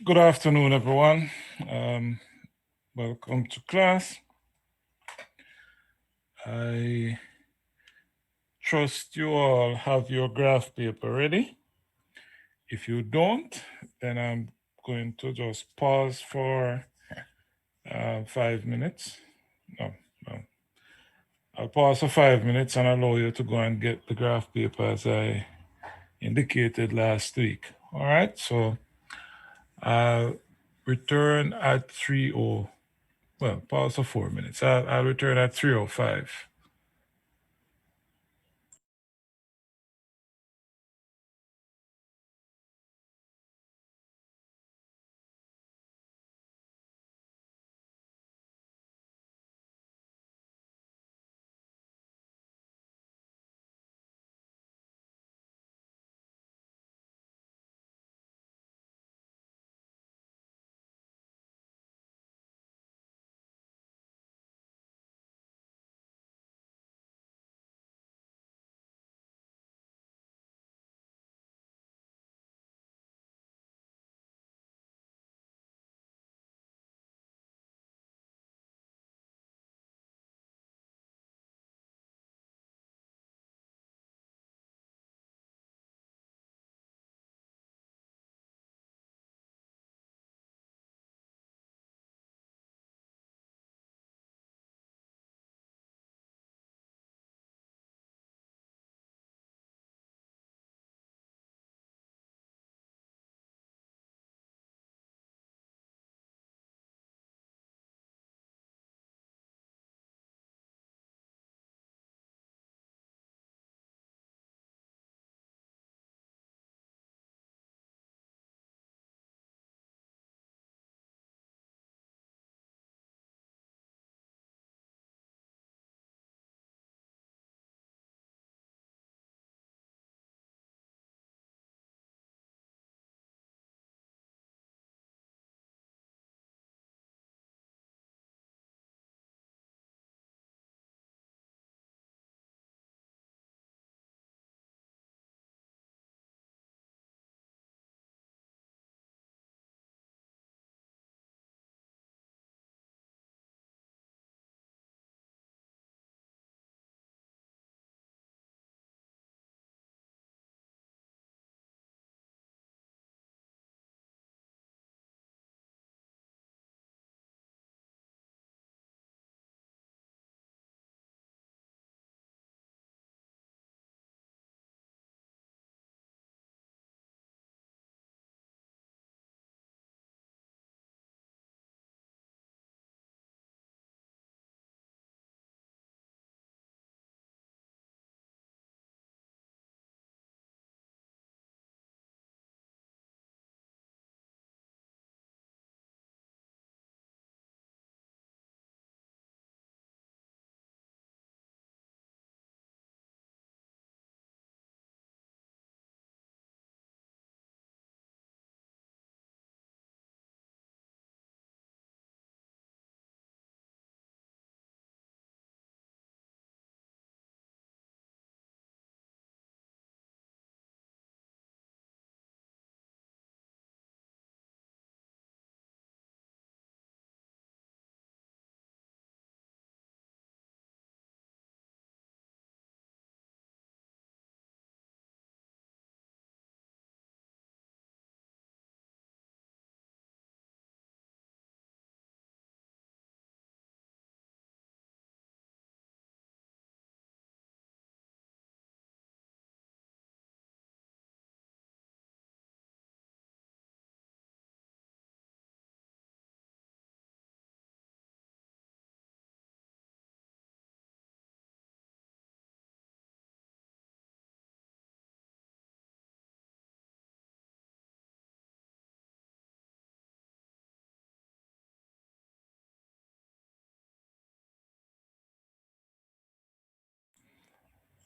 Good afternoon, everyone. Welcome to class. I trust you all have your graph paper ready. If you don't, then I'm going to just pause for 5 minutes. No. I'll pause for 5 minutes and allow you to go and get the graph paper as I indicated last week. All right, so I'll return at 3:00. Well, pause for 4 minutes. I'll return at 3:05.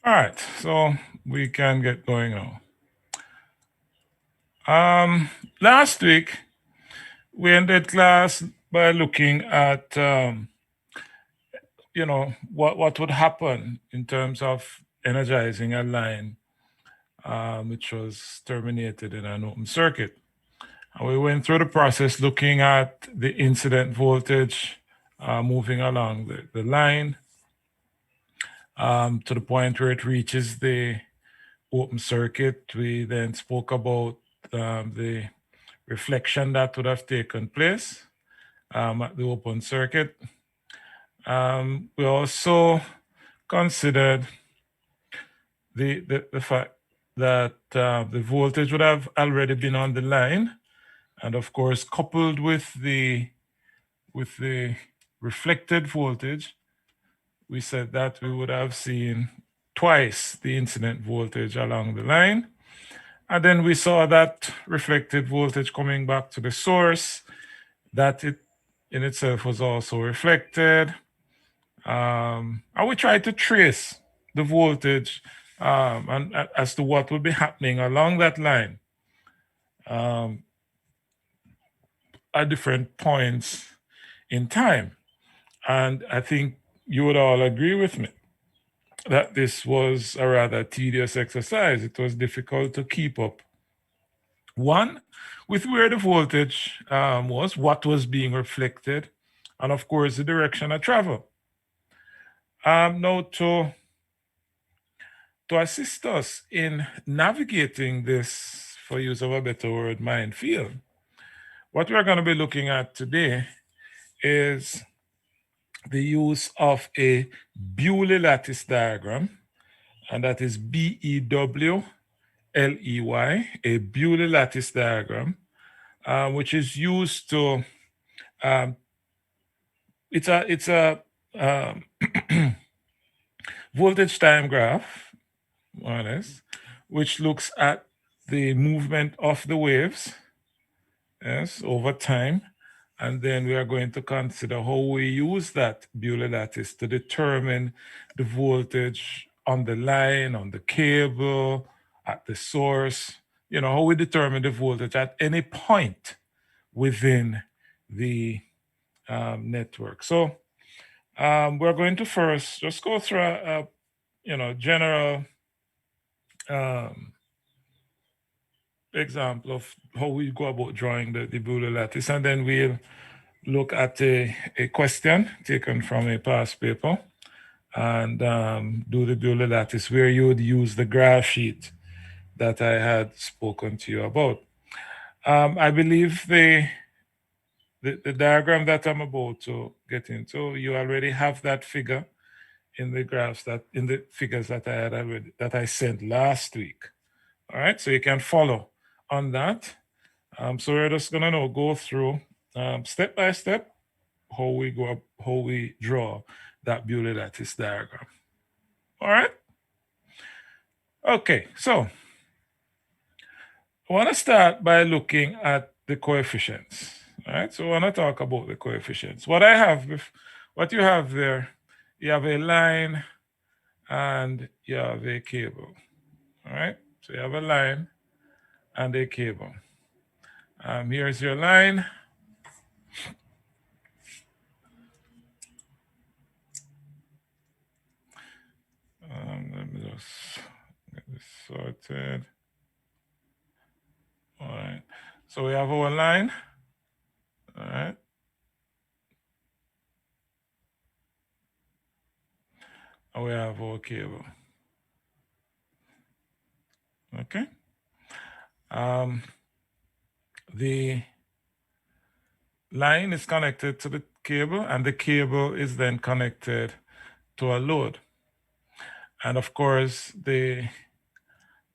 All right, so we can get going now. Last week we ended class by looking at what would happen in terms of energizing a line which was terminated in an open circuit. And we went through the process looking at the incident voltage moving along the line to the point where it reaches the open circuit. We then spoke about the reflection that would have taken place at the open circuit. We also considered the fact that the voltage would have already been on the line, and of course, coupled with the reflected voltage, we said that we would have seen twice the incident voltage along the line. And then we saw that reflected voltage coming back to the source, that it in itself was also reflected. And we tried to trace the voltage and as to what would be happening along that line at different points in time. And I think you would all agree with me that this was a rather tedious exercise. It was difficult to keep up. One, with where the voltage was, what was being reflected, and of course, the direction of travel. Now, to assist us in navigating this, for use of a better word, minefield, what we're going to be looking at today is the use of a Beuley lattice diagram, and that is BEWLEY, a Beuley lattice diagram, which is used to, it's a voltage time graph, more or less, which looks at the movement of the waves, yes, over time. And then we are going to consider how we use that Beuley lattice to determine the voltage on the line, on the cable, at the source, how we determine the voltage at any point within the network. So we're going to first just go through a general example of how we go about drawing the Beuley lattice, and then we'll look at a question taken from a past paper and do the Beuley lattice where you would use the graph sheet that I had spoken to you about. I believe the diagram that I'm about to get into, you already have that figure in the graphs in the figures that I sent last week. All right, so you can follow on that. So we're just gonna now go through step by step how we draw that Beuley lattice diagram. All right. Okay, so I want to start by looking at the coefficients. All right, so I want to talk about the coefficients. What you have there, you have a line and you have a cable. All right, so you have a line and a cable. Here's your line. Let me just get this sorted. All right, so we have our line. All right. And we have our cable. Okay. The line is connected to the cable, and the cable is then connected to a load. And of course, we're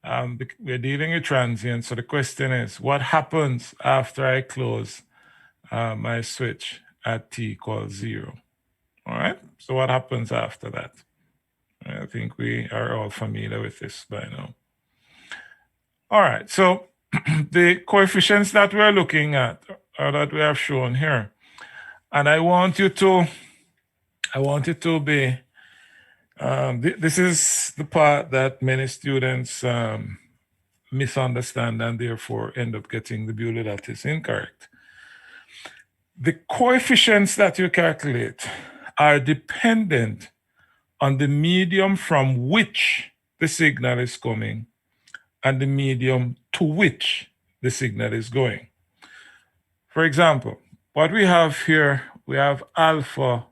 dealing with transient. So the question is, what happens after I close my switch at t equals 0? All right. So what happens after that? I think we are all familiar with this by now. All right. So the coefficients that we're looking at or that we have shown here, and I want you to be, this is the part that many students misunderstand and therefore end up getting the Beuley lattice incorrect. The coefficients that you calculate are dependent on the medium from which the signal is coming and the medium to which the signal is going. For example, what we have here, we have alpha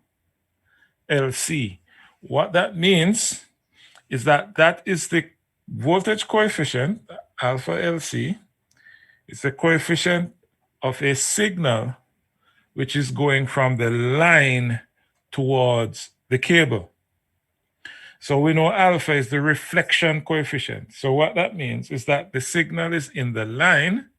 LC. What that means is that that is the voltage coefficient, alpha LC. It's the coefficient of a signal which is going from the line towards the cable. So we know alpha is the reflection coefficient. So what that means is that the signal is in the line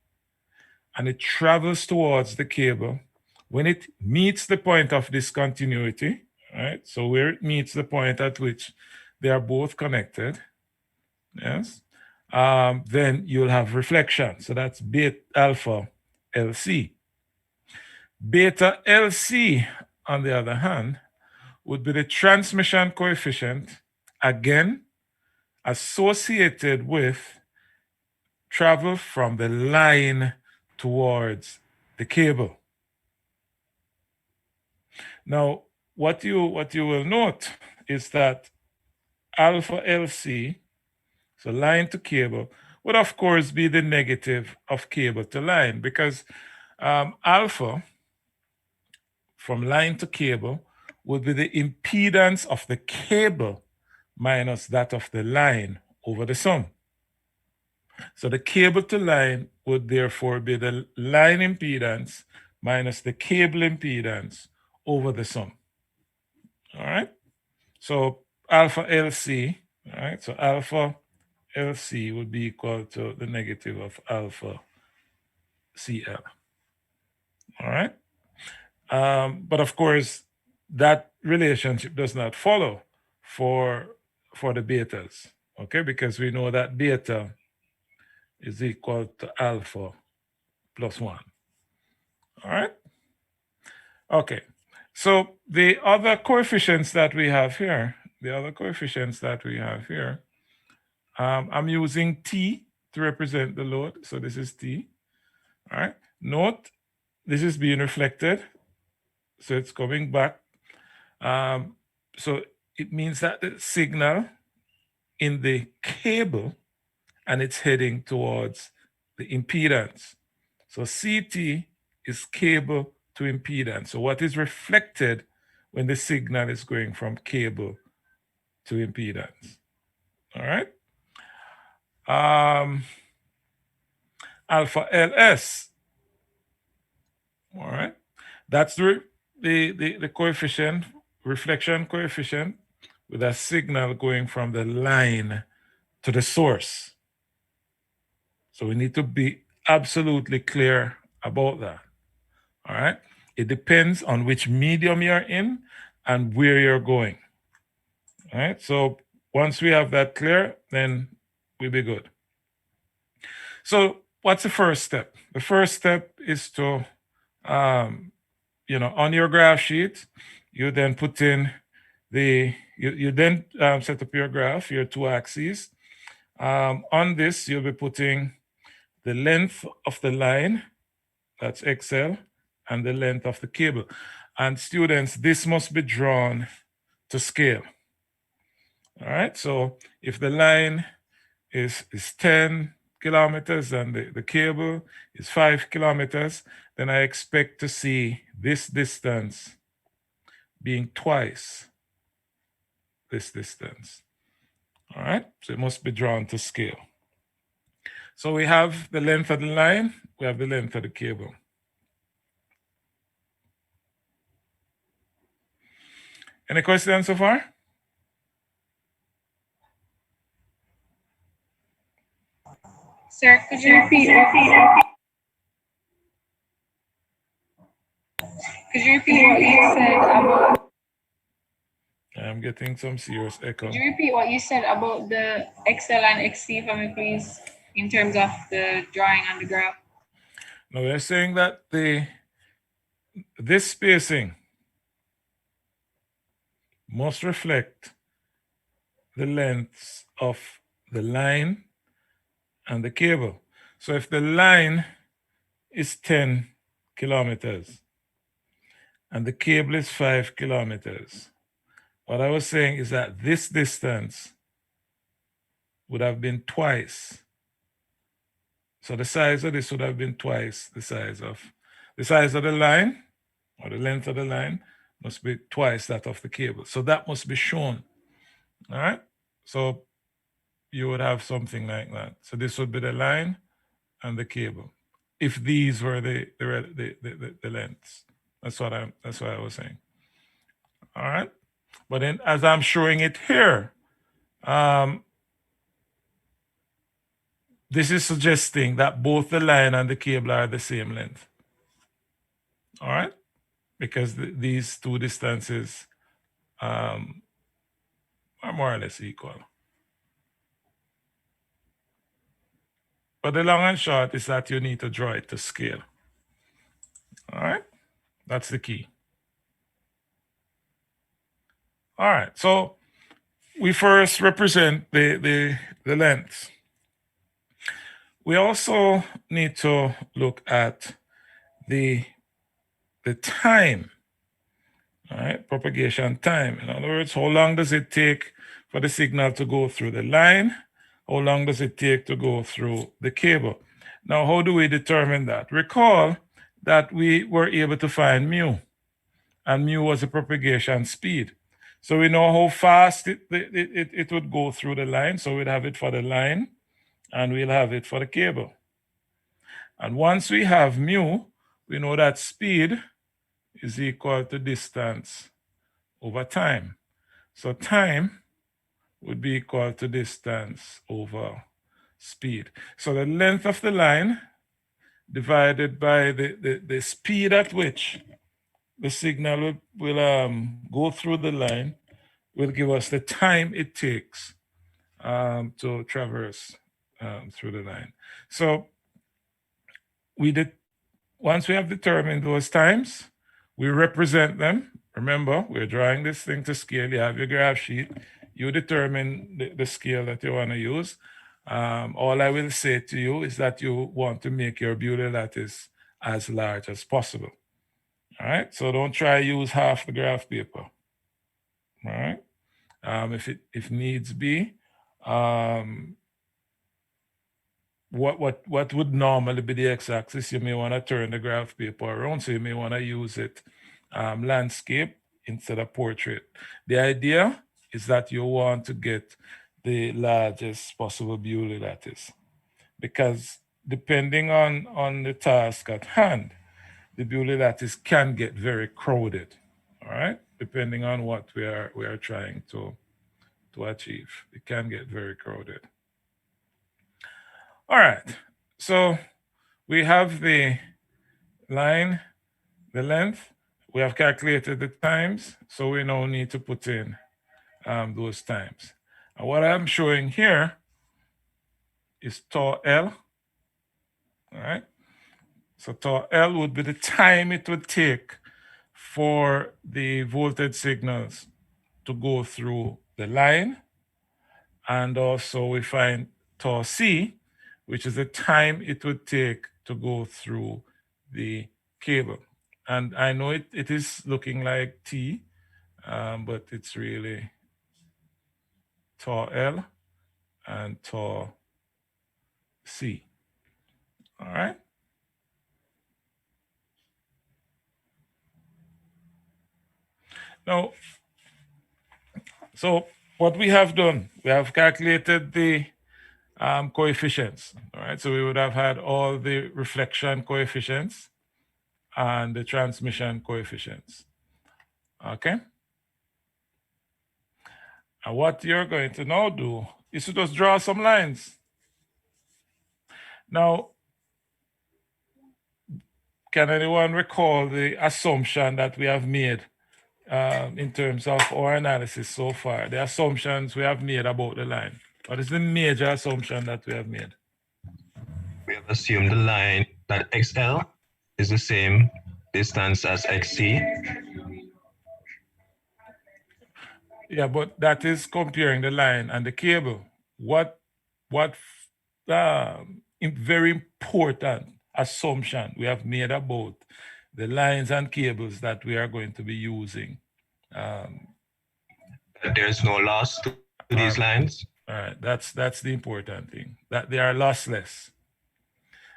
and it travels towards the cable. When it meets the point of discontinuity, right? So where it meets the point at which they are both connected, yes, then you'll have reflection. So that's beta alpha LC. Beta LC, on the other hand, would be the transmission coefficient, again, associated with travel from the line towards the cable. Now, what you will note is that alpha LC, so line to cable, would of course be the negative of cable to line, because alpha from line to cable would be the impedance of the cable minus that of the line over the sum. So the cable to line would therefore be the line impedance minus the cable impedance over the sum. All right. So alpha LC, all right. So alpha LC would be equal to the negative of alpha CL. All right. But of course, that relationship does not follow for the betas, okay? Because we know that beta is equal to alpha plus 1. All right? Okay. So the other coefficients that we have here, I'm using T to represent the load. So this is T. All right. Note, this is being reflected. So it's coming back. So it means that the signal in the cable and it's heading towards the impedance. So CT is cable to impedance. So what is reflected when the signal is going from cable to impedance? All right. Alpha LS. All right. That's the coefficient, reflection coefficient with a signal going from the line to the source. So we need to be absolutely clear about that. All right. It depends on which medium you're in and where you're going. All right. So once we have that clear, then we'll be good. So what's the first step? The first step is to, on your graph sheet, you then put in you then set up your graph, your two axes. On this, you'll be putting the length of the line, that's XL, and the length of the cable. And students, this must be drawn to scale. All right, so if the line is 10 kilometers and the cable is 5 kilometers, then I expect to see this distance being twice this distance. All right, so it must be drawn to scale. So we have the length of the line, we have the length of the cable. Any questions so far? Sir, could you repeat what you said about? I'm getting some serious echo. Could you repeat what you said about the XL and XC for me, please, in terms of the drawing on the graph? Now we're saying that this spacing must reflect the lengths of the line and the cable. So if the line is 10 kilometers and the cable is 5 kilometers, what I was saying is that this distance would have been twice. So the size of this would have been twice the size of the size of the line or the length of the line must be twice that of the cable. So that must be shown. All right. So you would have something like that. So this would be the line and the cable. If these were the lengths. That's what I was saying. All right. But then as I'm showing it here, this is suggesting that both the line and the cable are the same length. All right. Because these two distances are more or less equal. But the long and short is that you need to draw it to scale. All right. That's the key. All right. So we first represent the lengths. We also need to look at the time. All right, propagation time. In other words, how long does it take for the signal to go through the line? How long does it take to go through the cable? Now, how do we determine that? Recall that we were able to find mu, and mu was the propagation speed. So we know how fast it would go through the line. So we'd have it for the line, and we'll have it for the cable. And once we have mu, we know that speed is equal to distance over time. So time would be equal to distance over speed. So the length of the line divided by the speed at which the signal will go through the line will give us the time it takes to traverse through the line. So once we have determined those times, we represent them. Remember, we're drawing this thing to scale. You have your graph sheet. You determine the scale that you want to use. All I will say to you is that you want to make your Beuley lattice as large as possible. All right, so don't try to use half the graph paper. All right, if needs be, what would normally be the x-axis, you may want to turn the graph paper around, so you may want to use it landscape instead of portrait. The idea is that you want to get the largest possible Beuley lattice, because depending on the task at hand, the Beuley lattice can get very crowded. All right, depending on what we are trying to achieve, it can get very crowded. All right, so we have the line, the length, we have calculated the times, so we now need to put in those times. And what I'm showing here is tau L, all right? So tau L would be the time it would take for the voltage signals to go through the line. And also we find tau C, which is the time it would take to go through the cable. And I know it is looking like T, but it's really tau L and tau C. All right. Now, so what we have done, we have calculated the coefficients. All right, so we would have had all the reflection coefficients and the transmission coefficients. Okay. And what you're going to now do is to just draw some lines. Now, can anyone recall the assumption that we have made in terms of our analysis so far? The assumptions we have made about the line. What is the major assumption that we have made? We have assumed the line that XL is the same distance as XC. Yeah, but that is comparing the line and the cable. What very important assumption we have made about the lines and cables that we are going to be using? There's no loss to these lines. All right, that's the important thing, that they are lossless.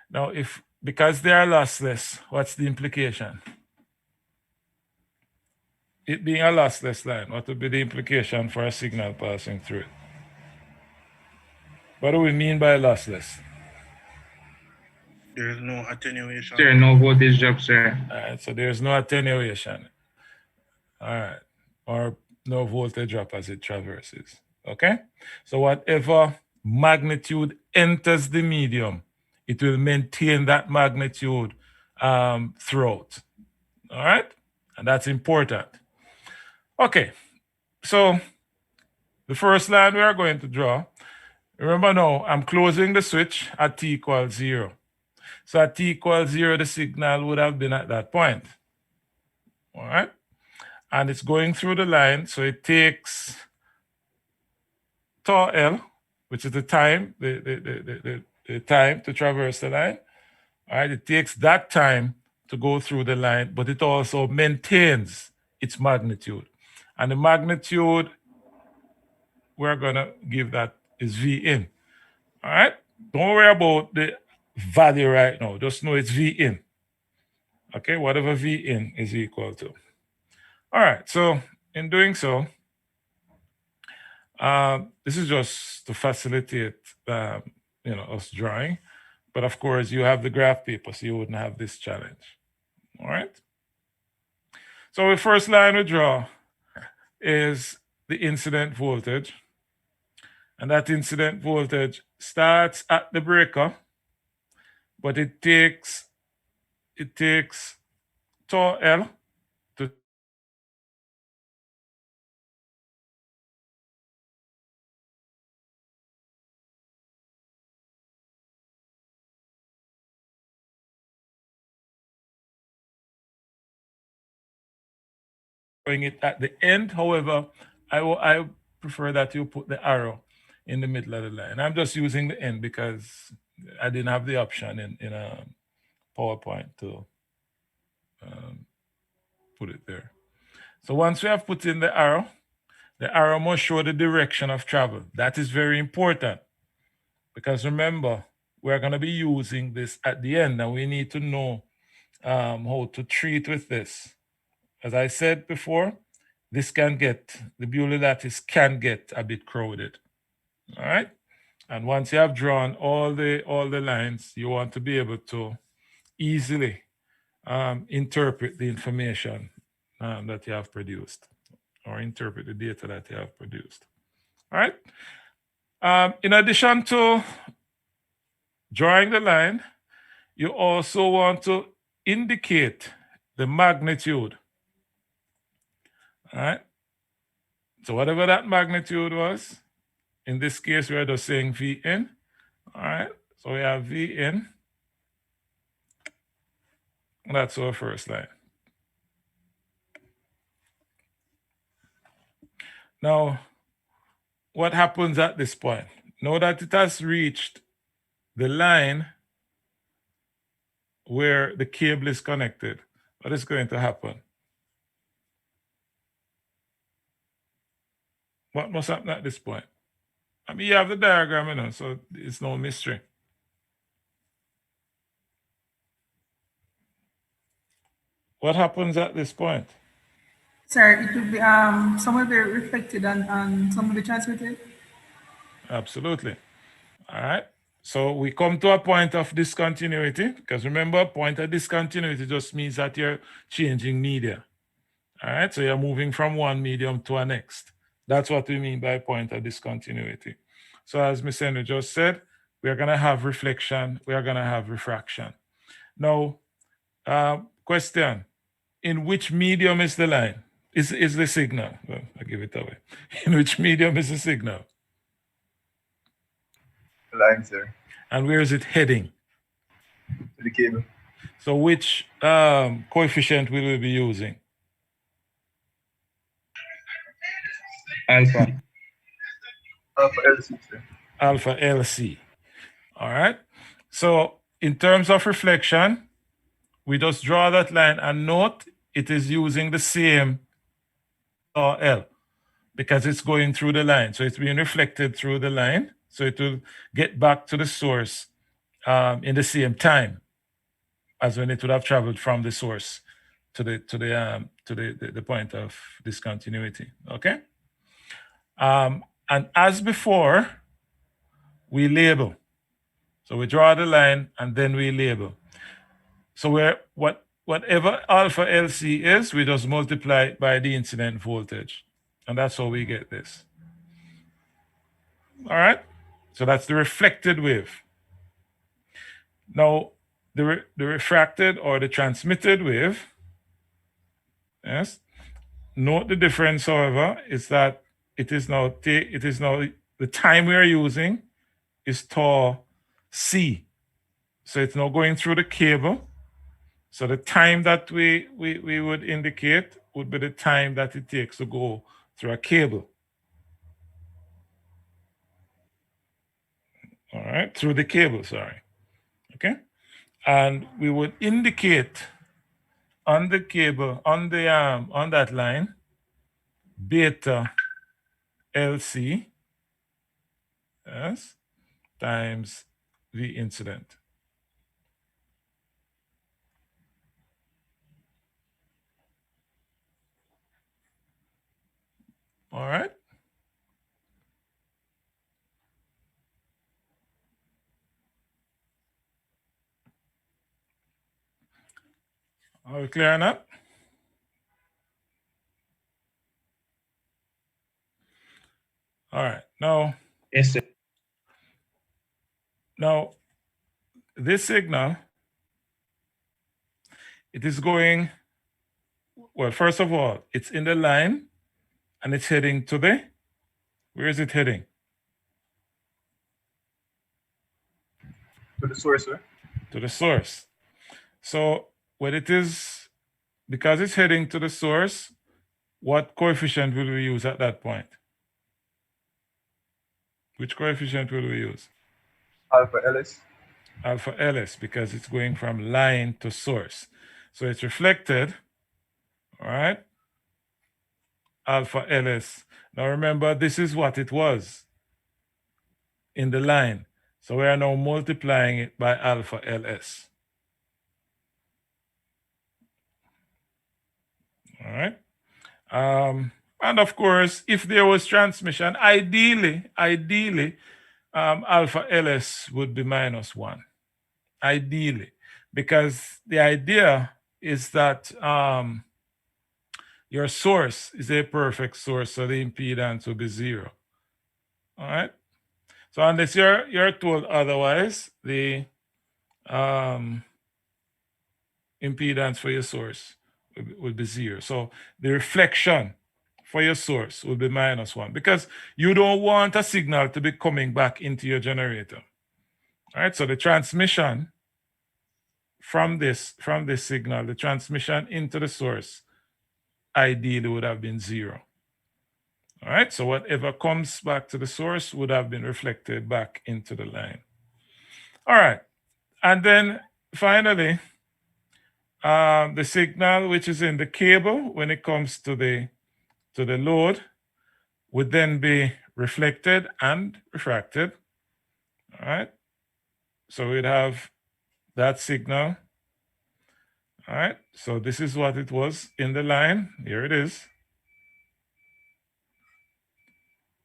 Now, if because they are lossless, what's the implication? It being a lossless line, what would be the implication for a signal passing through it? What do we mean by lossless? There is no attenuation. Sir, no voltage drop, sir. All right, so there's no attenuation. All right, or no voltage drop as it traverses. Okay, so whatever magnitude enters the medium, it will maintain that magnitude throughout. All right, and that's important. Okay, so the first line we are going to draw, remember now, I'm closing the switch at t equals 0. So at t equals 0, the signal would have been at that point. All right, and it's going through the line, so it takes tau L, which is the time, the time to traverse the line. All right, it takes that time to go through the line, but it also maintains its magnitude. And the magnitude we're gonna give that is V in. All right, don't worry about the value right now, just know it's V in. Okay, whatever V in is equal to. All right, so in doing so, this is just to facilitate us drawing, but of course you have the graph paper, so you wouldn't have this challenge. All right. So the first line we draw is the incident voltage, and that incident voltage starts at the breaker, but it takes tau L to it at the end. However, I prefer that you put the arrow in the middle of the line. I'm just using the end because I didn't have the option in a PowerPoint to put it there. So once we have put in the arrow must show the direction of travel. That is very important because remember, we're going to be using this at the end and we need to know how to treat with this. As I said before, the Beuley lattice can get a bit crowded. All right. And once you have drawn all the lines, you want to be able to easily interpret the information that you have produced, or interpret the data that you have produced. All right. In addition to drawing the line, you also want to indicate the magnitude. All right. So whatever that magnitude was, in this case, we're just saying V in. All right. So we have V in. That's our first line. Now, what happens at this point? Now that it has reached the line where the cable is connected, what is going to happen? What must happen at this point? I mean, you have the diagram, you know, so it's no mystery. What happens at this point? Sir, it will be some will be reflected and some will be transmitted. Absolutely. All right. So we come to a point of discontinuity, because remember, point of discontinuity just means that you're changing media. All right. So you're moving from one medium to a next. That's what we mean by point of discontinuity. So as Ms. Henry just said, we are going to have reflection. We are going to have refraction. Now, question, in which medium is the line? Is the signal? Well, I'll give it away. In which medium is the signal? The line, sir. And where is it heading? To the cable. So which coefficient will we be using? Alpha. Alpha LC, sir. Alpha LC. All right. So in terms of reflection, we just draw that line and note it is using the same L because it's going through the line. So it's being reflected through the line. So it will get back to the source in the same time. as when it would have traveled from the source to the point of discontinuity. Okay. And as before, we label. So we draw the line and then we label. So whatever alpha LC is, we just multiply it by the incident voltage. And that's how we get this. All right. So that's the reflected wave. Now, the refracted or the transmitted wave, yes. Note the difference, however, is that it is now the time we are using is tau C. So it's now going through the cable. So the time that we would indicate would be the time that it takes to go through a cable. All right, through the cable, sorry. Okay. And we would indicate on the cable, on that line, beta LC, yes, times V incident. All right. Are we clear on that? All right. Yes, sir. Now this signal, it is going, well, first of all, it's in the line and it's heading to where is it heading? To the source, sir. To the source. So when it is, because it's heading to the source, what coefficient will we use at that point? Which coefficient will we use? Alpha LS. Alpha LS, because it's going from line to source. So it's reflected, all right? Alpha LS. Now remember, this is what it was in the line. So we are now multiplying it by alpha LS. All right. And of course, if there was transmission, ideally, alpha LS would be -1. Ideally, because the idea is that your source is a perfect source, so the impedance will be 0. All right. So unless you're told otherwise, the impedance for your source would be 0. So the reflection for your source will be -1 because you don't want a signal to be coming back into your generator. All right. So the transmission from this signal, the transmission into the source, ideally would have been 0. All right. So whatever comes back to the source would have been reflected back into the line. All right. And then finally, the signal which is in the cable when it comes to the load would then be reflected and refracted. All right. So we'd have that signal. All right. So this is what it was in the line. Here it is.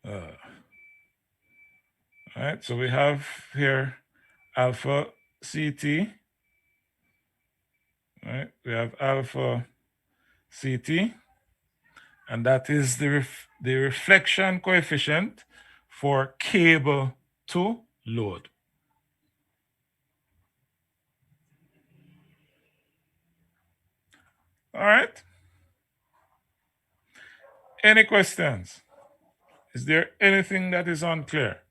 All right. So we have here alpha CT. All right. We have alpha CT. And that is the reflection coefficient for cable to load. All right. Any questions? Is there anything that is unclear?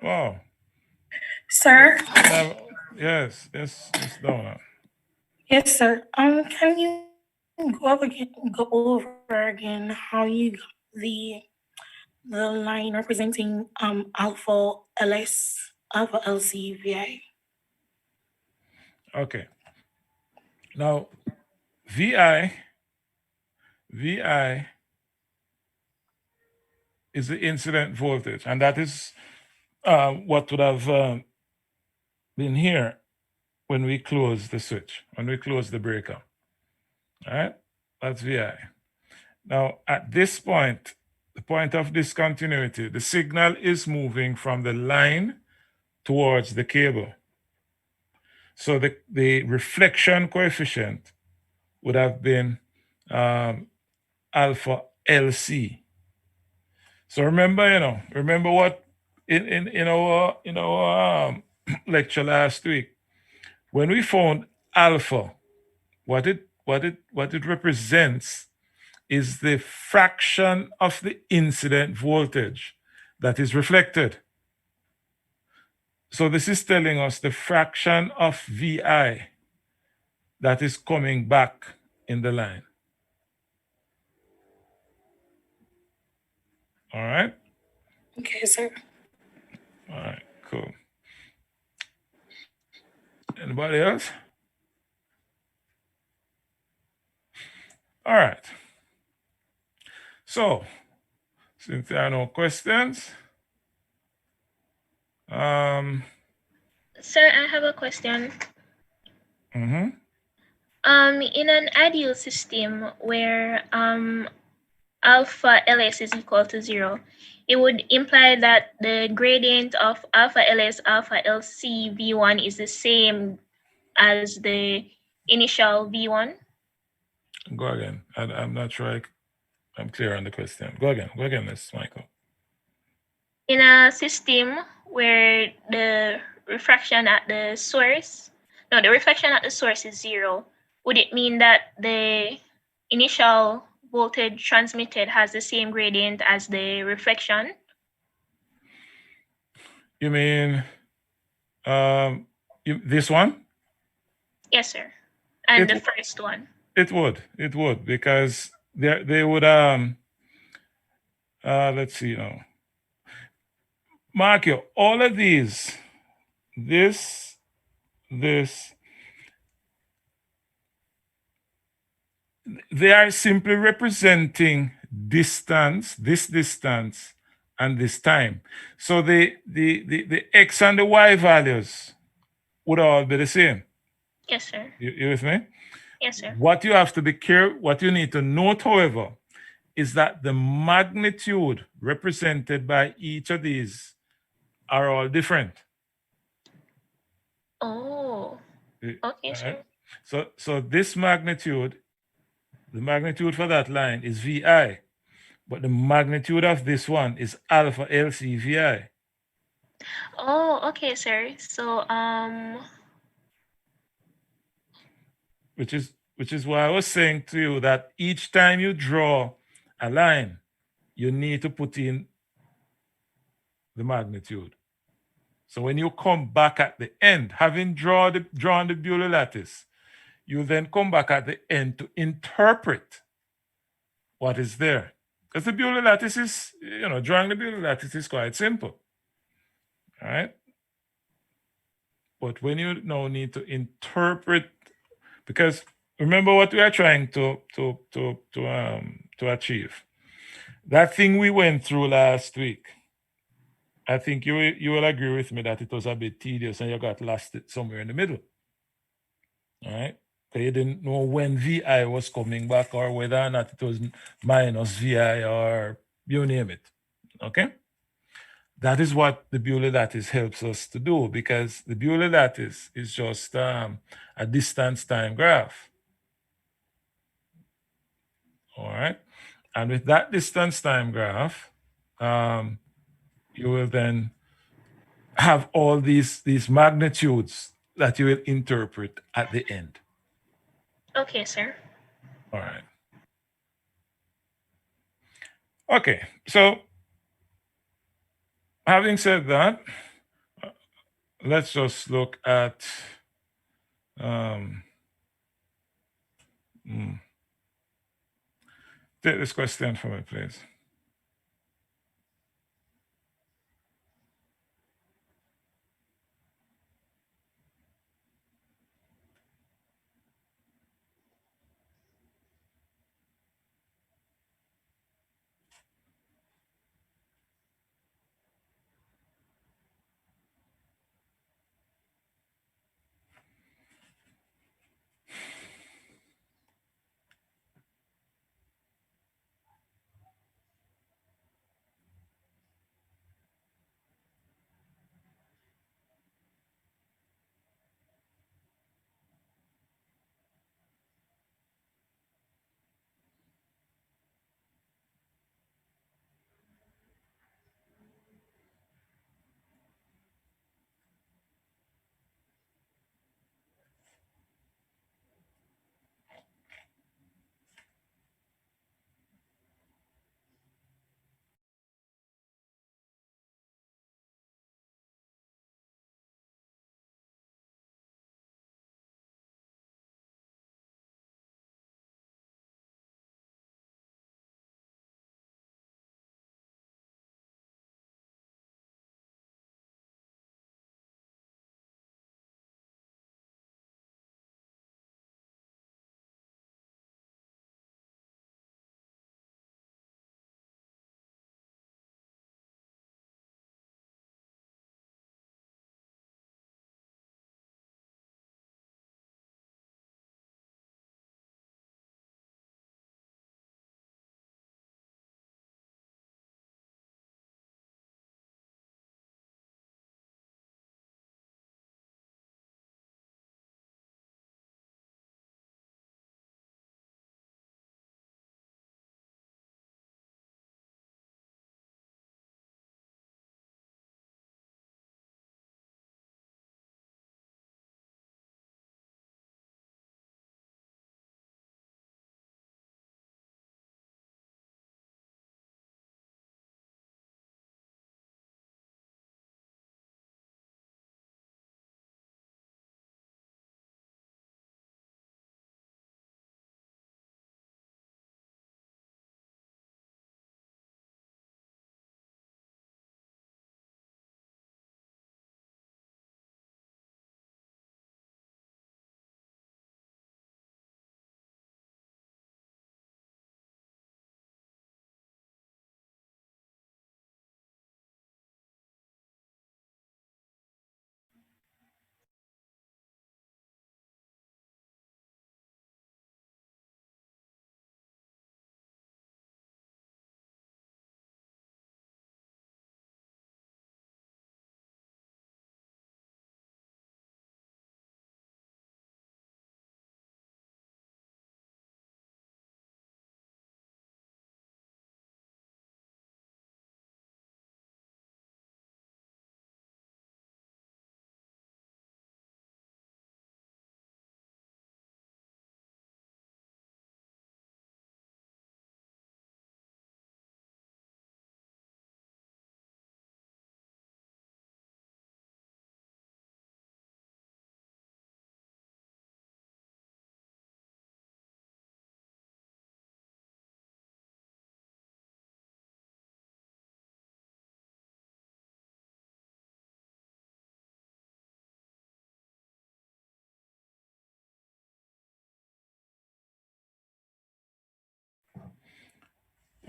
Wow. Sir? Yes, Donna. Yes, sir. Can you go over again how you got the line representing alpha LS, alpha LCVI? Okay. Now, VI is the incident voltage, and that is what would have been here when we close the switch, when we close the breaker. All right, that's VI. Now, at this point, the point of discontinuity, the signal is moving from the line towards the cable. So the reflection coefficient would have been alpha LC. So remember what in our lecture last week, when we found alpha, what it represents is the fraction of the incident voltage that is reflected. So this is telling us the fraction of VI that is coming back in the line. All right? Okay, sir. All right, cool. Anybody else? All right. So, since there are no questions, Sir, I have a question. mm-hmm. In an ideal system where alpha LS is equal to 0, it would imply that the gradient of alpha LS, alpha LC V1 is the same as the initial V1. Go again. I'm not sure I'm clear on the question. Go again, Miss Michael. In a system where the reflection at the source is 0, would it mean that the initial voltage transmitted has the same gradient as the reflection? You mean this one? Yes, sir. And the first one. It would, because they would let's see now. Mark you, all of these, this, they are simply representing distance, this distance, and this time. So the X and the Y values would all be the same. Yes, sir. You with me? Yes, sir. What you have to be careful, what you need to note, however, is that the magnitude represented by each of these are all different. Oh, okay, sir. So this magnitude, the magnitude for that line is VI, but the magnitude of this one is alpha LC VI. Oh, okay, sir. So which is why I was saying to you that each time you draw a line, you need to put in the magnitude. So when you come back at the end, having drawn the Beuley lattice, you then come back at the end to interpret what is there. Because the Beuley lattice is, drawing the Beuley lattice is quite simple. All right? But when you now need to interpret, because remember what we are trying to achieve. That thing we went through last week, I think you will agree with me that it was a bit tedious and you got lost somewhere in the middle. All right? Because you didn't know when VI was coming back or whether or not it was minus VI or you name it. Okay? That is what the Beuley lattice helps us to do, because the Beuley lattice is just a distance time graph. All right? And with that distance time graph, you will then have all these magnitudes that you will interpret at the end. okay, sir. All right. Okay, so having said that, let's just look at take this question for me, please.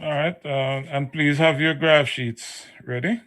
All right, and please have your graph sheets ready.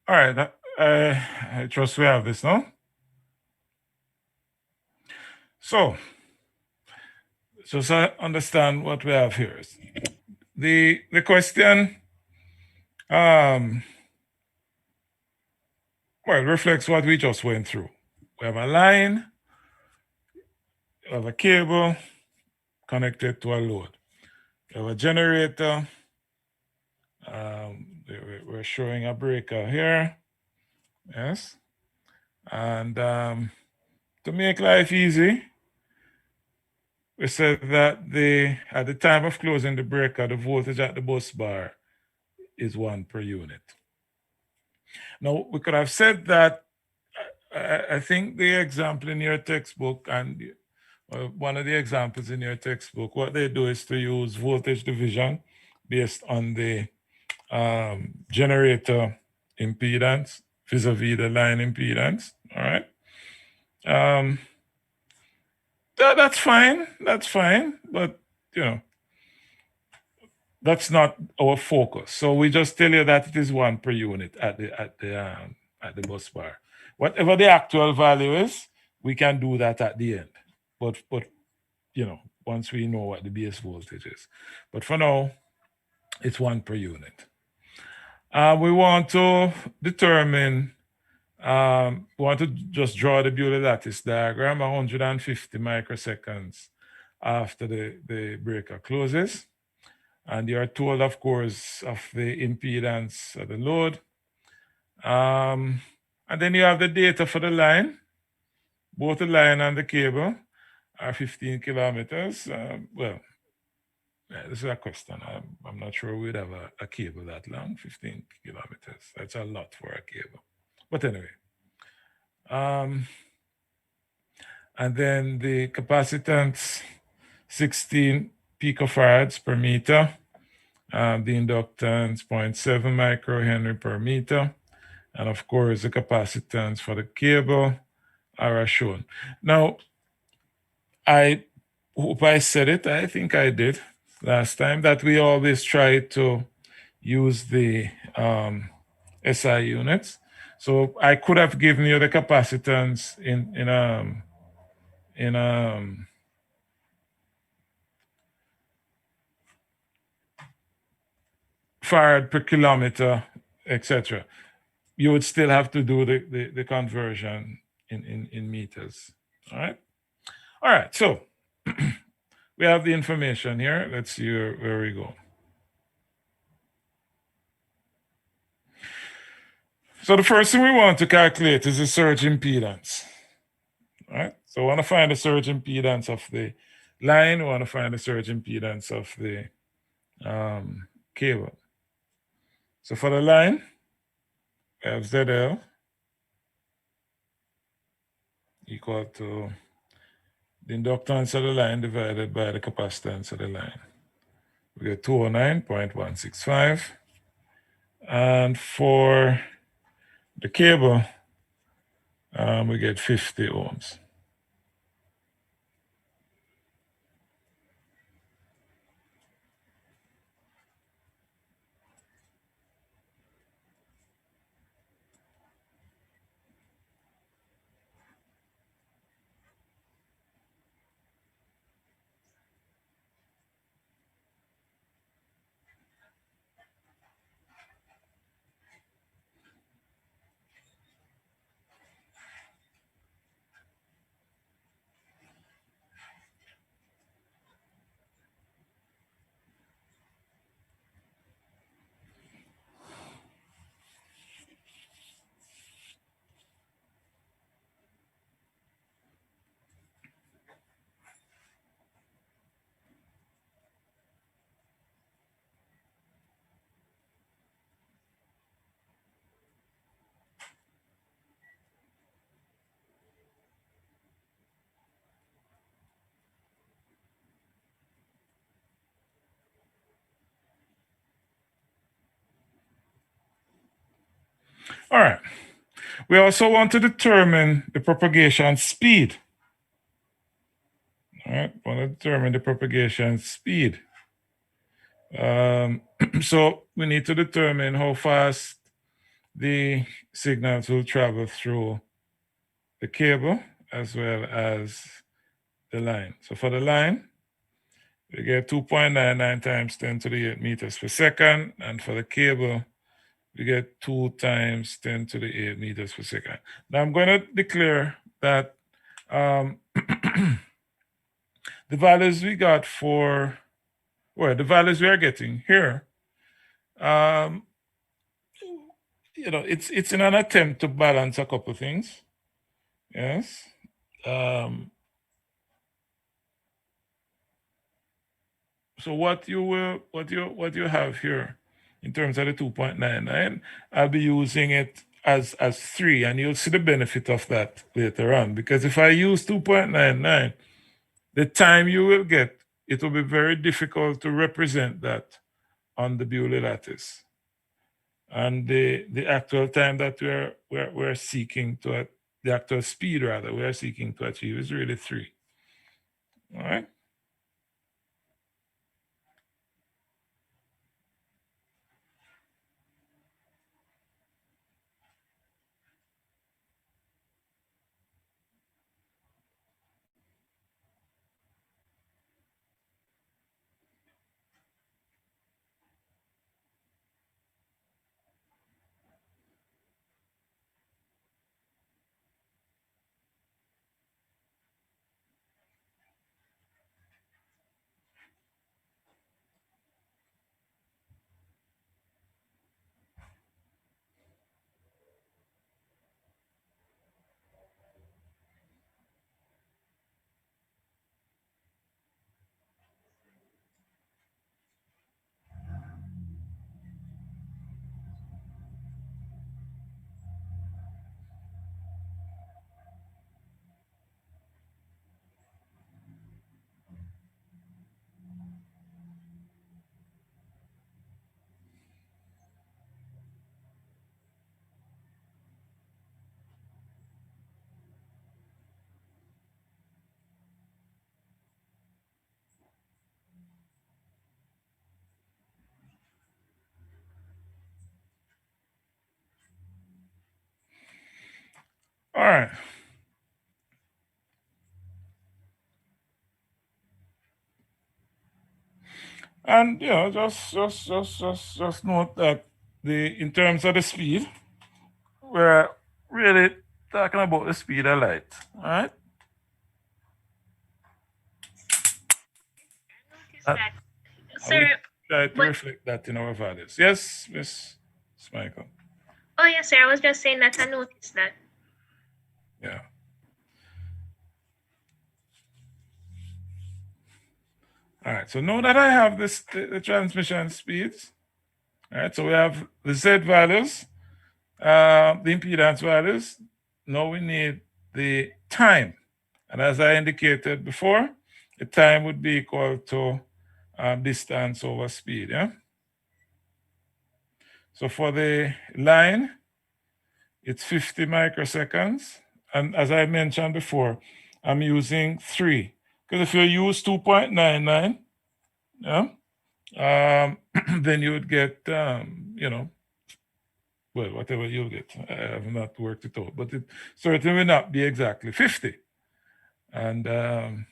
All right, I trust we have this now. So, just understand what we have here. The question, well, reflects what we just went through. We have a line, we have a cable connected to a load. We have a generator. We're showing a breaker here. Yes. And to make life easy, we said that at the time of closing the breaker, the voltage at the bus bar is 1 per unit. Now, we could have said that, I think the example in your textbook and one of the examples in your textbook, what they do is to use voltage division based on the generator impedance vis-a-vis the line impedance. All right. That's fine. That's fine. But, that's not our focus. So we just tell you that it is 1 per unit at the bus bar. Whatever the actual value is, we can do that at the end. But once we know what the base voltage is. But for now, it's 1 per unit. We want to determine, we want to just draw the Beuley lattice diagram 150 microseconds after the breaker closes. And you are told, of course, of the impedance of the load. And then you have the data for the line. Both the line and the cable are 15 kilometers. Well, this is a question. I'm not sure we'd have a cable that long, 15 kilometers. That's a lot for a cable. But anyway. And then the capacitance, 16 picofarads per meter. The inductance 0.7 microhenry per meter. And of course, the capacitance for the cable are as shown. Now, I hope I said it. I think I did last time, that we always try to use the SI units. So I could have given you the capacitance in farad per kilometer, etc. You would still have to do the conversion in meters. All right. So we have the information here. Let's see where we go. So the first thing we want to calculate is the surge impedance. Right? So we want to find the surge impedance of the line. We want to find the surge impedance of the cable. So for the line, we have ZL equal to the inductance of the line divided by the capacitance of the line. We get 209.165. And for the cable, we get 50 ohms. All right. We also want to determine the propagation speed. All right, want to determine the propagation speed. So we need to determine how fast the signals will travel through the cable as well as the line. So for the line, we get 2.99 times 10 to the 8 meters per second. And for the cable, we get 2 times 10 to the 8 meters per second. Now I'm going to declare that the values we got for, well, the values we are getting here, you know, it's in an attempt to balance a couple things. Yes. So what you have here in terms of the 2.99, I'll be using it as 3, and you'll see the benefit of that later on. Because if I use 2.99, the time you will get, it will be very difficult to represent that on the Beuley lattice. And the actual time that we're seeking to, the actual speed rather, we're seeking to achieve is really 3. All right. All right. And you know, just note that in terms of the speed, we're really talking about the speed of light. All right. Sir, Try to reflect that in our values. Yes, Miss Michael. Oh, yes, sir. I was just saying that I noticed that. Yeah. All right, so now that I have the transmission speeds, all right, so we have the Z values, the impedance values. Now we need the time. And as I indicated before, the time would be equal to distance over speed, yeah? So for the line, it's 50 microseconds. And as I mentioned before, I'm using 3. Because if you use 2.99, yeah, then you would get, well, whatever you'll get. I have not worked it out, but it certainly will not be exactly 50. And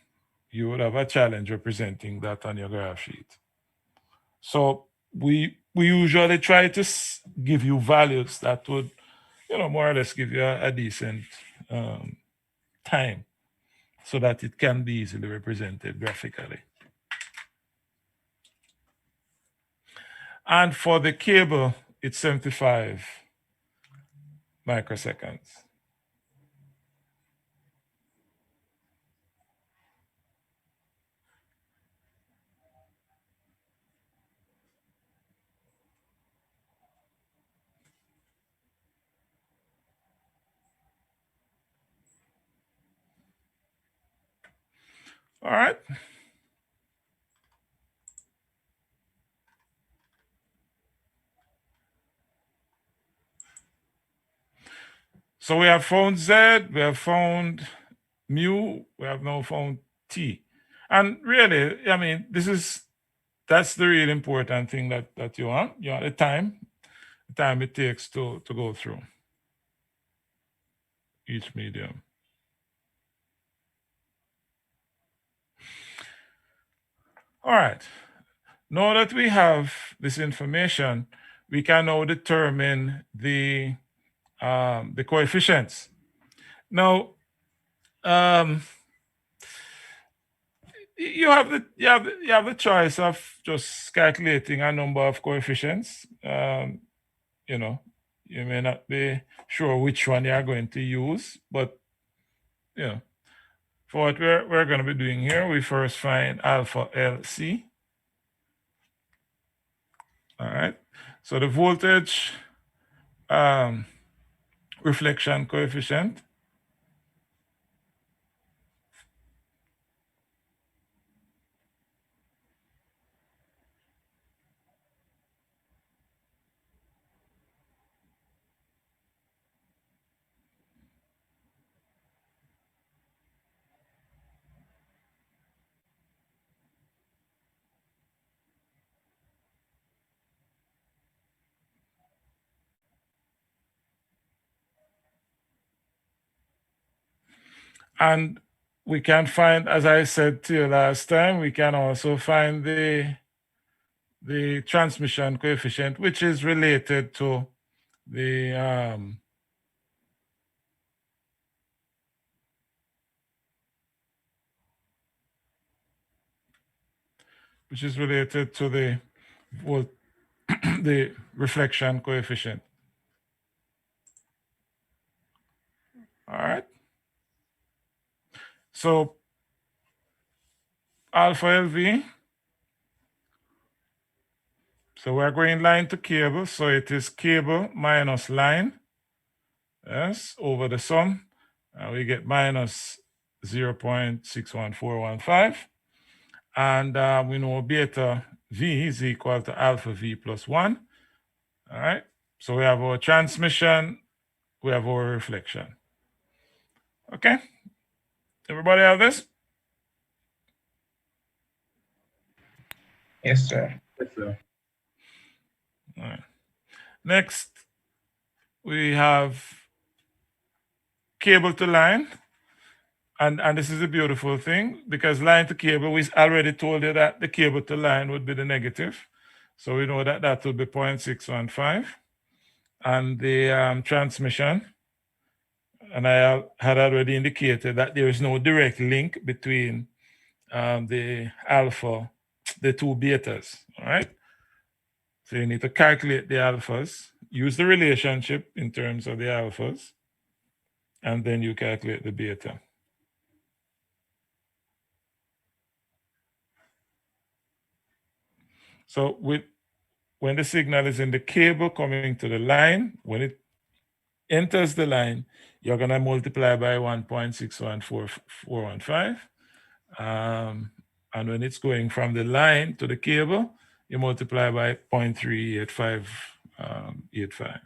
you would have a challenge representing that on your graph sheet. So we usually try to give you values that would, more or less give you a decent time so that it can be easily represented graphically. And for the cable, it's 75 microseconds. All right. So we have found Z, we have found mu, we have now found T. And really, I mean, that's the real important thing that you want. You want the time it takes to go through each medium. All right. Now that we have this information, we can now determine the coefficients. Now, you have the choice of just calculating a number of coefficients. You may not be sure which one you are going to use, but for what we're going to be doing here, we first find alpha LC. All right. So the voltage reflection coefficient. And we can find, as I said to you last time, we can also find the transmission coefficient, which is related to the the reflection coefficient. All right. So alpha LV. So we're going line to cable. So it is cable minus line. Yes, over the sum. We get minus 0.61415. And we know beta V is equal to alpha V plus 1. All right. So we have our transmission, we have our reflection. Okay. Everybody have this? Yes, sir. Yes, sir. All right. Next, we have cable to line. And this is a beautiful thing because line to cable, we already told you that the cable to line would be the negative. So we know that that would be 0.615. And the transmission, and I had already indicated that there is no direct link between the alpha, the two betas, all right? So you need to calculate the alphas use the relationship in terms of the alphas, and then you calculate the beta. So when the signal is in the cable coming to the line, when it enters the line, you're going to multiply by 1.614415. And when it's going from the line to the cable, you multiply by 0.38585.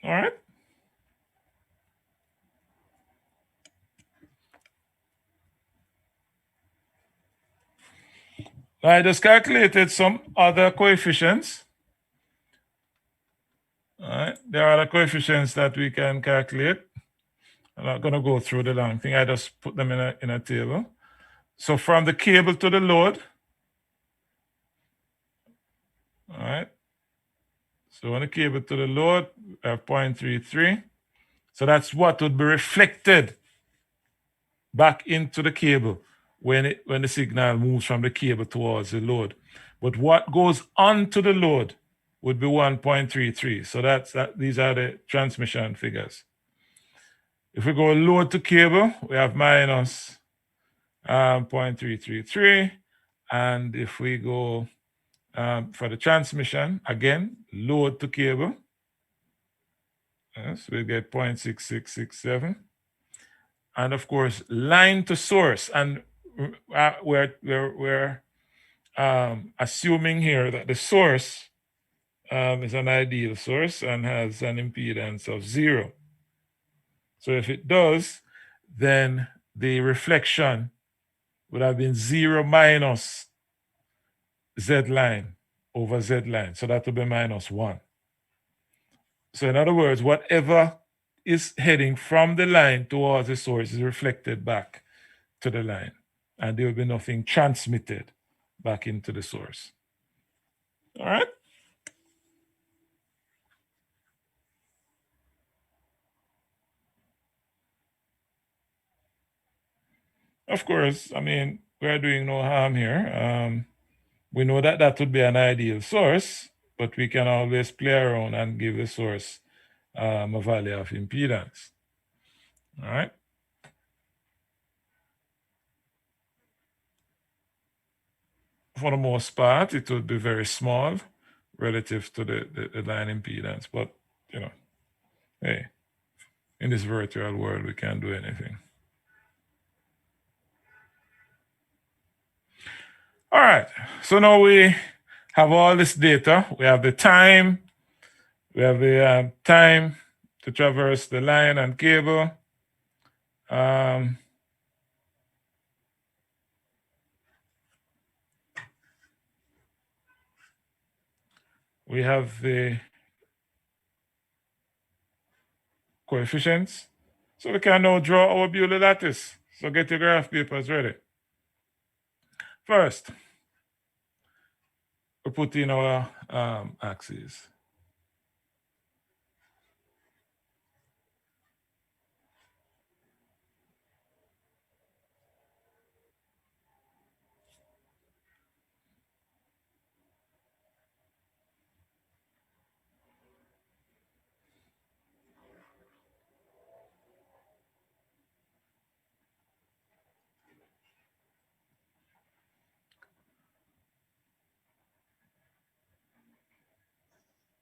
All right. Now I just calculated some other coefficients. All right. There are other coefficients that we can calculate. I'm not going to go through the long thing. I just put them in a table. So from the cable to the load, all right. So on the cable to the load, we have 0.33. So that's what would be reflected back into the cable when the signal moves from the cable towards the load. But what goes onto the load would be 1.33. So these are the transmission figures. If we go load to cable, we have minus 0.333. And if we go for the transmission, again, load to cable, yes, we get 0.6667. And of course, line to source. And we're assuming here that the source is an ideal source and has an impedance of 0. So if it does, then the reflection would have been 0 minus Z line over Z line. So that would be minus 1. So in other words, whatever is heading from the line towards the source is reflected back to the line. And there will be nothing transmitted back into the source. All right? Of course, I mean, we're doing no harm here. We know that that would be an ideal source, but we can always play around and give the source a value of impedance. All right? For the most part, it would be very small relative to the line impedance. But, you know, hey, in this virtual world, we can't do anything. All right, so now we have all this data. We have the time. We have the time to traverse the line and cable. We have the coefficients. So we can now draw our Beuley lattice. So get your graph papers ready. First, we put in our axes.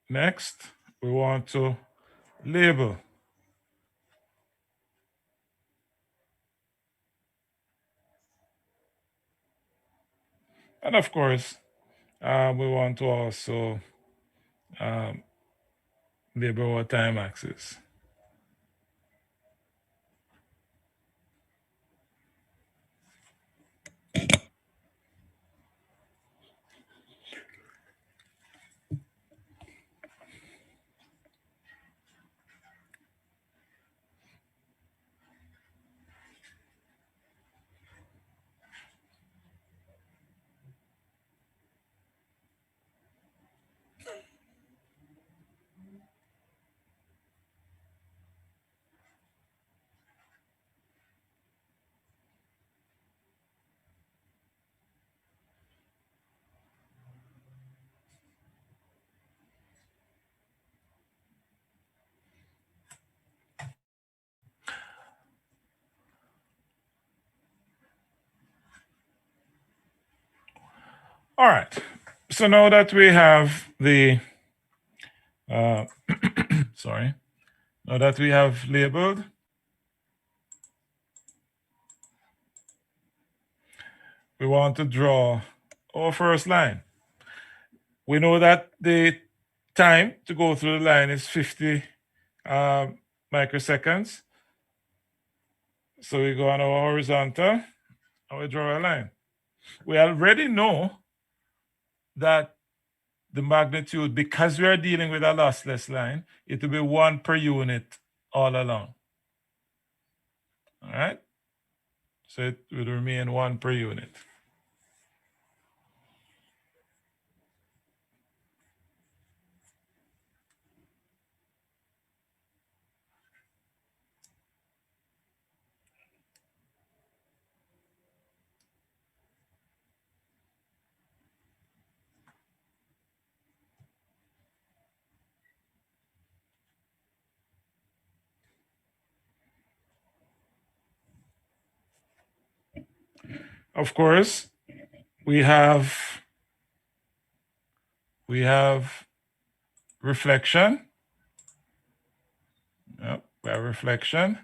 Next, we want to label. And of course, we want to also label our time axis. All right. So now that we have the, sorry, now that we have labeled, we want to draw our first line. We know that the time to go through the line is 50 microseconds. So we go on our horizontal and we draw a line. We already know that the magnitude, because we are dealing with a lossless line, it will be 1 per unit all along. All right? So it will remain 1 per unit. Of course, we have reflection. Yep, we have reflection.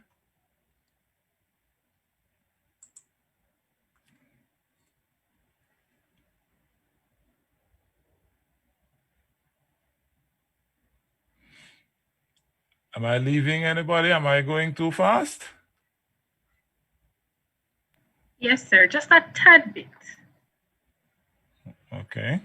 Am I leaving anybody? Am I going too fast? Yes, sir. Just a tad bit. Okay.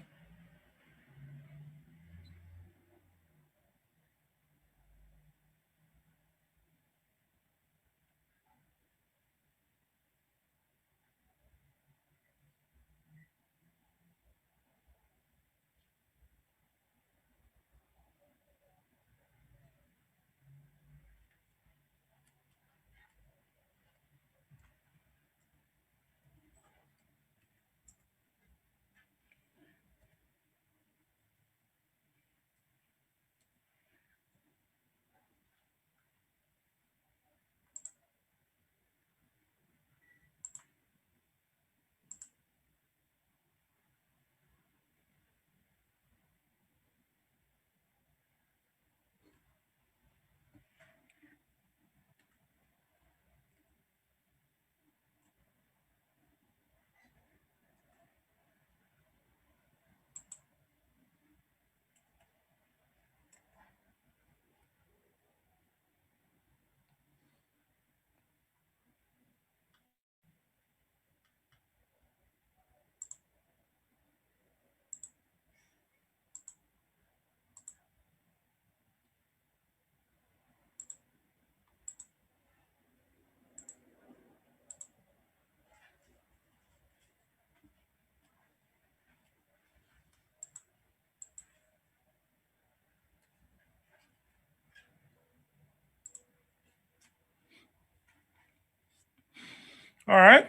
All right.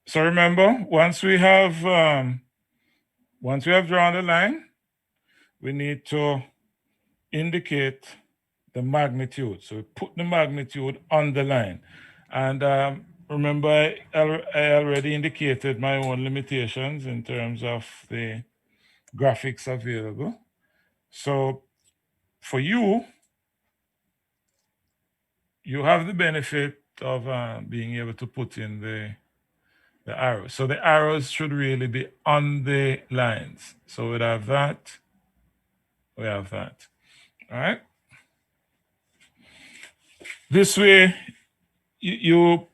So remember, once we have drawn the line, we need to indicate the magnitude. So we put the magnitude on the line. And remember, I already indicated my own limitations in terms of the graphics available. So for you, you have the benefit of being able to put in the arrows. So the arrows should really be on the lines. So we'd have that, we have that. All right. This way, you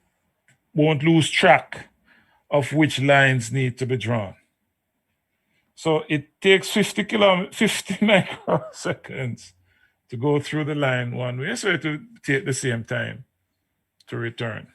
won't lose track of which lines need to be drawn. So it takes 50 microseconds to go through the line one way, so it will take the same time to return.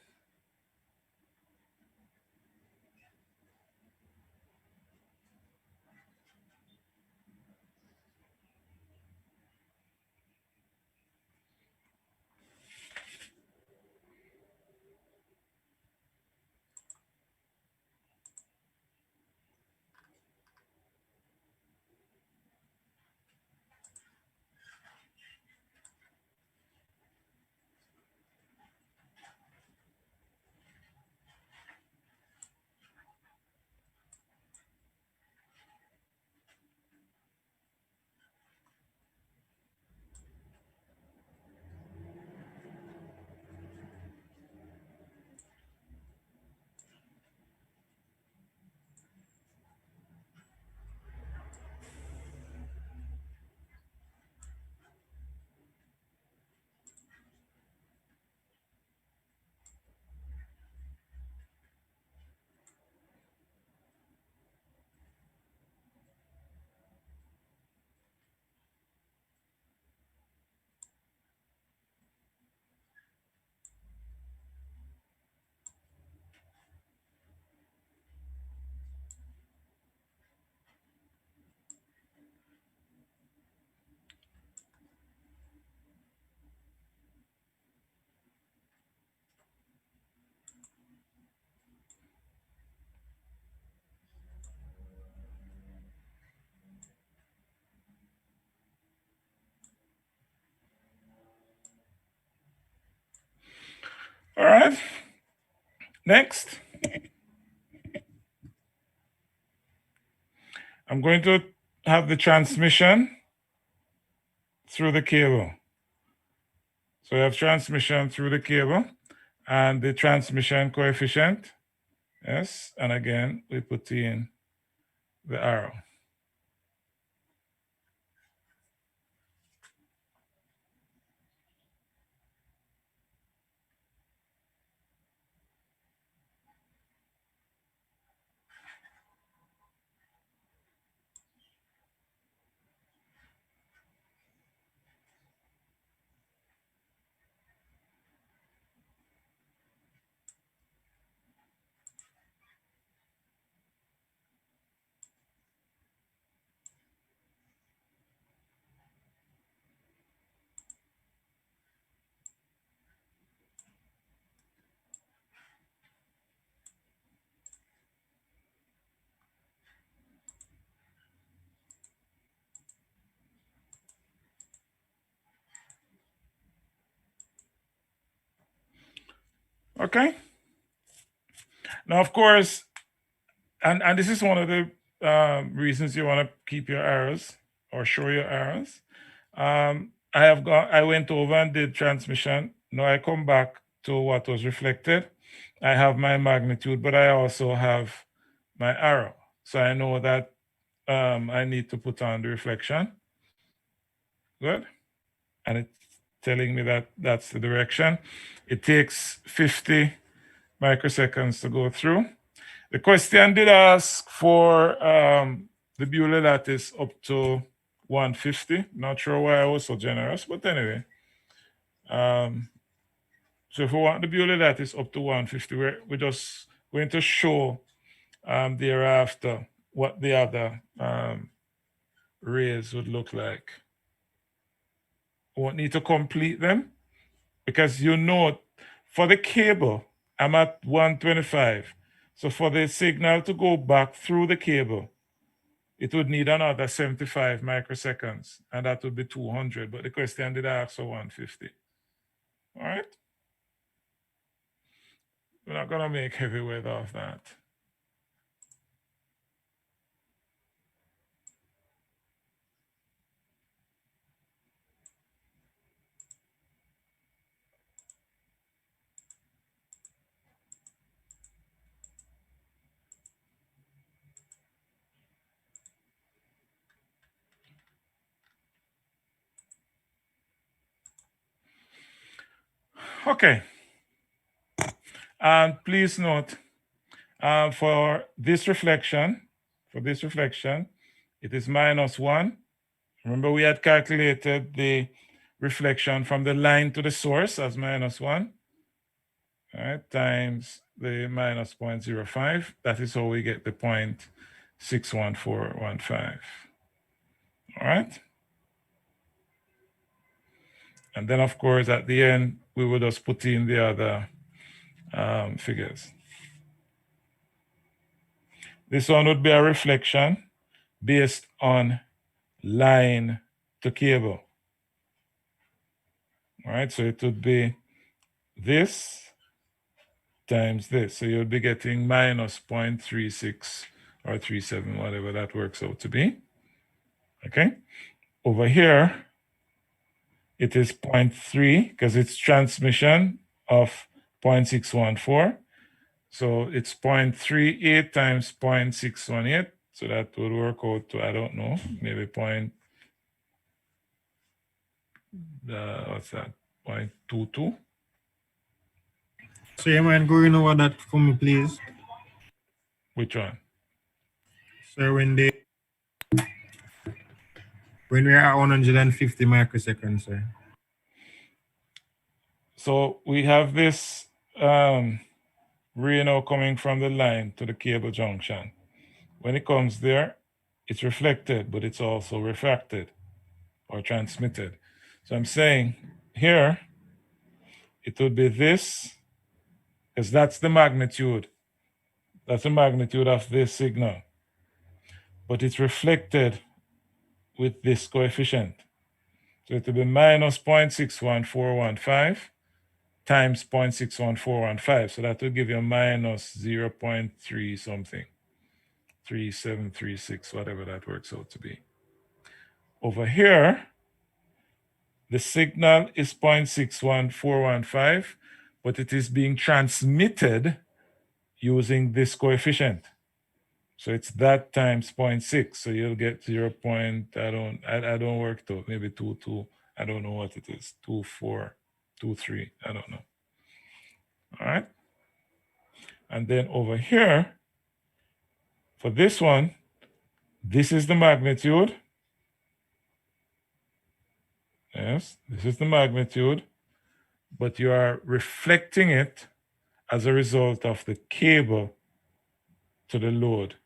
All right. Next, I'm going to have the transmission through the cable. So we have transmission through the cable and the transmission coefficient. Yes, and again, we put in the arrow. Okay. Now, of course, and this is one of the reasons you want to keep your arrows or show your arrows. I went over and did transmission. Now I come back to what was reflected. I have my magnitude, but I also have my arrow. So I know that I need to put on the reflection. Good. And it's telling me that that's the direction. It takes 50 microseconds to go through. The question did ask for the Beuley lattice up to 150. Not sure why I was so generous, but anyway. So if we want the Beuley lattice up to 150, we're just going to show thereafter what the other rays would look like. We won't need to complete them because you know for the cable, I'm at 125. So for the signal to go back through the cable, it would need another 75 microseconds, and that would be 200. But the question did ask for 150. All right? We're not going to make heavyweight of that. Okay. And please note, for this reflection, it is -1. Remember, we had calculated the reflection from the line to the source as -1, all right, times the minus 0.05. That is how we get the 0.61415. All right. And then, of course, at the end, we will just put in the other figures. This one would be a reflection based on line to cable. All right, so it would be this times this. So you'll be getting minus 0.36 or 37, whatever that works out to be. Okay, over here, it is 0.3 because it's transmission of 0.614. So it's 0.38 times 0.618. So that would work out to, I don't know, maybe what's that? 0.22. So you mind going over that for me, please? Which one? So when we're at 150 microseconds, sir. So we have this ray now coming from the line to the cable junction. When it comes there, it's reflected, but it's also refracted or transmitted. So I'm saying here, it would be this, because that's the magnitude. That's the magnitude of this signal. But it's reflected with this coefficient. So it will be minus 0.61415 times 0.61415. So that will give you minus 0.3 something, 3736, whatever that works out to be. Over here, the signal is 0.61415, but it is being transmitted using this coefficient. So it's that times 0.6. So you'll get 0. I don't work to maybe 2.2. I don't know what it is. 2.4, 2.3. I don't know. All right. And then over here, for this one, this is the magnitude. Yes, this is the magnitude, but you are reflecting it as a result of the cable to the load.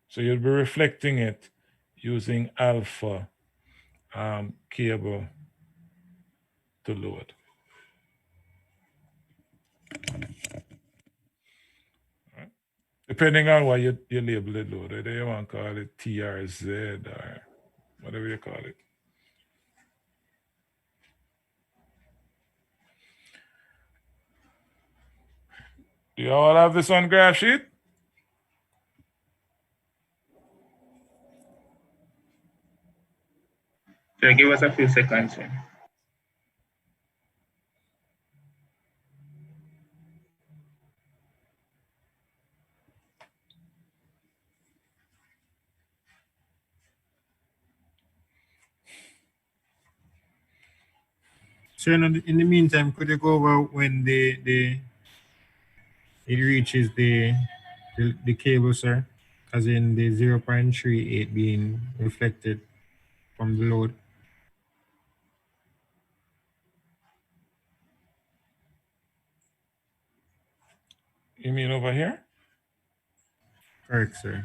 So you'll be reflecting it using alpha cable to load. Right. Depending on what you label it load, whether you want to call it TRZ or whatever you call it. Do you all have this on graph sheet? So give us a few seconds. Sir. So in the meantime, could you go over when it reaches the cable, sir? As in the 0.38 being reflected from the load. You mean over here? Correct, sir.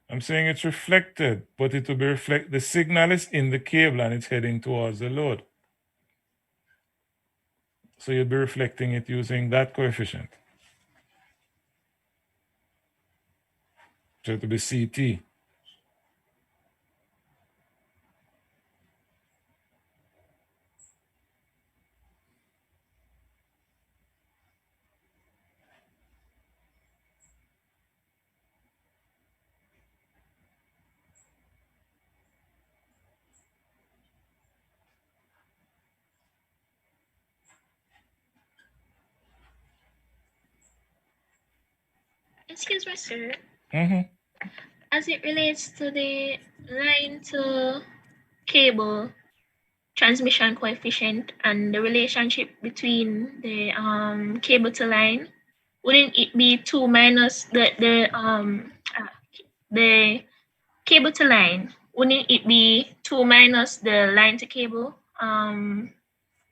I'm saying it's reflected, but it will be the signal is in the cable and it's heading towards the load. So you'll be reflecting it using that coefficient. So it will be CT. Excuse me, sir. Mm-hmm. As it relates to the line to cable transmission coefficient and the relationship between the cable to line, wouldn't it be 2 minus the cable to line? Wouldn't it be 2 minus the line to cable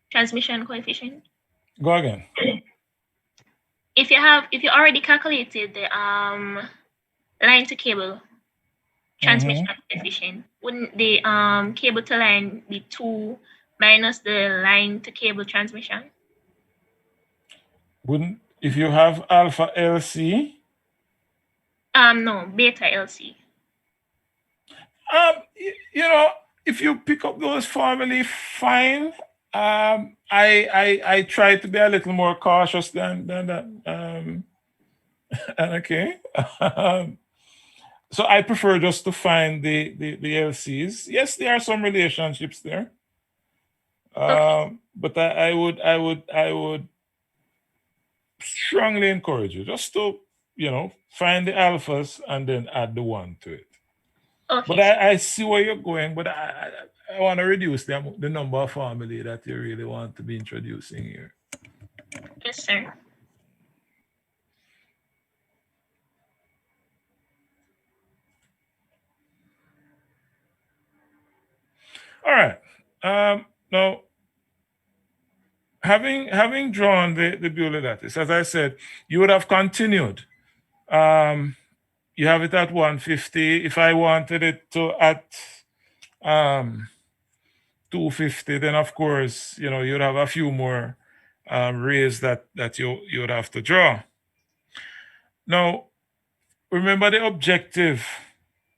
transmission coefficient? Go again. If you already calculated the line to cable transmission coefficient, wouldn't the cable to line be 2 minus the line to cable transmission? Wouldn't, if you have alpha LC? No, beta LC. You know, if you pick up those formulae, fine. I try to be a little more cautious than that. Okay. So I prefer just to find the LCs. Yes, there are some relationships there. But I would strongly encourage you just to, find the alphas and then add the 1 to it. Okay. But I see where you're going, but I want to reduce the number of formulae that you really want to be introducing here. Yes, sir. All right. Now, having drawn the Beuley lattice, as I said, you would have continued. You have it at 150. If I wanted it to at 250, then of course, you'd have a few more rays that you would have to draw. Now, remember the objective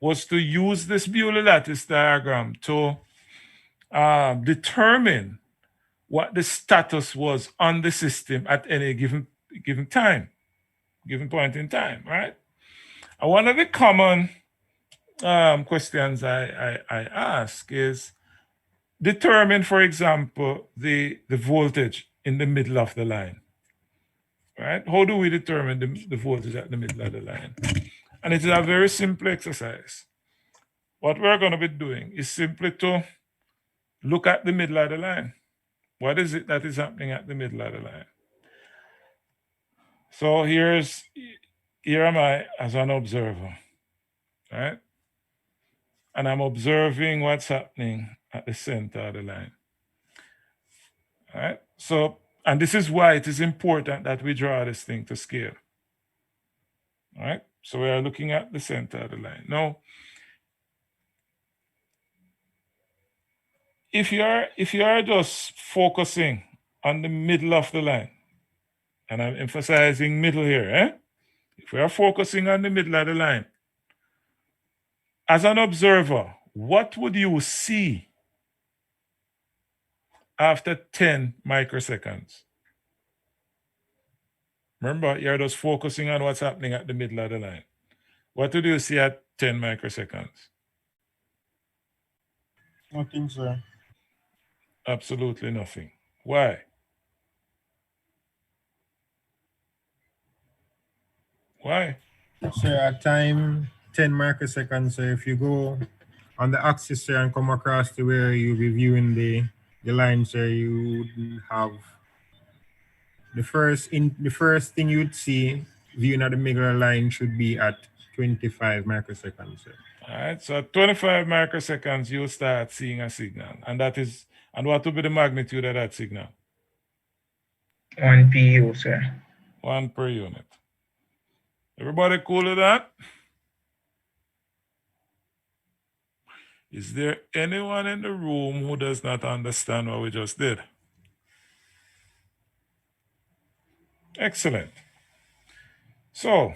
was to use this Beuley lattice diagram to determine what the status was on the system at any given point in time, right? And one of the common questions I ask is determine, for example, the voltage in the middle of the line, right? How do we determine the voltage at the middle of the line? And it is a very simple exercise. What we're going to be doing is simply to look at the middle of the line. What is it that is happening at the middle of the line? So here am I as an observer, right? And I'm observing what's happening at the center of the line. All right. So, and this is why it is important that we draw this thing to scale. All right. So we are looking at the center of the line. Now, if you are just focusing on the middle of the line, and I'm emphasizing middle here, if we are focusing on the middle of the line, as an observer, what would you see after 10 microseconds? Remember, you're just focusing on what's happening at the middle of the line. What would you see at 10 microseconds? Nothing, sir. Absolutely nothing. Why? Why? Sir, at time 10 microseconds, sir, if you go on the axis, sir, and come across to where you'll be viewing the line, sir, you would have the first thing you'd see viewing at the middle of the line should be at 25 microseconds, sir. All right, so at 25 microseconds, you'll start seeing a signal. And what will be the magnitude of that signal? 1 PU, sir. 1 per unit. Everybody cool with that? Is there anyone in the room who does not understand what we just did? Excellent. So,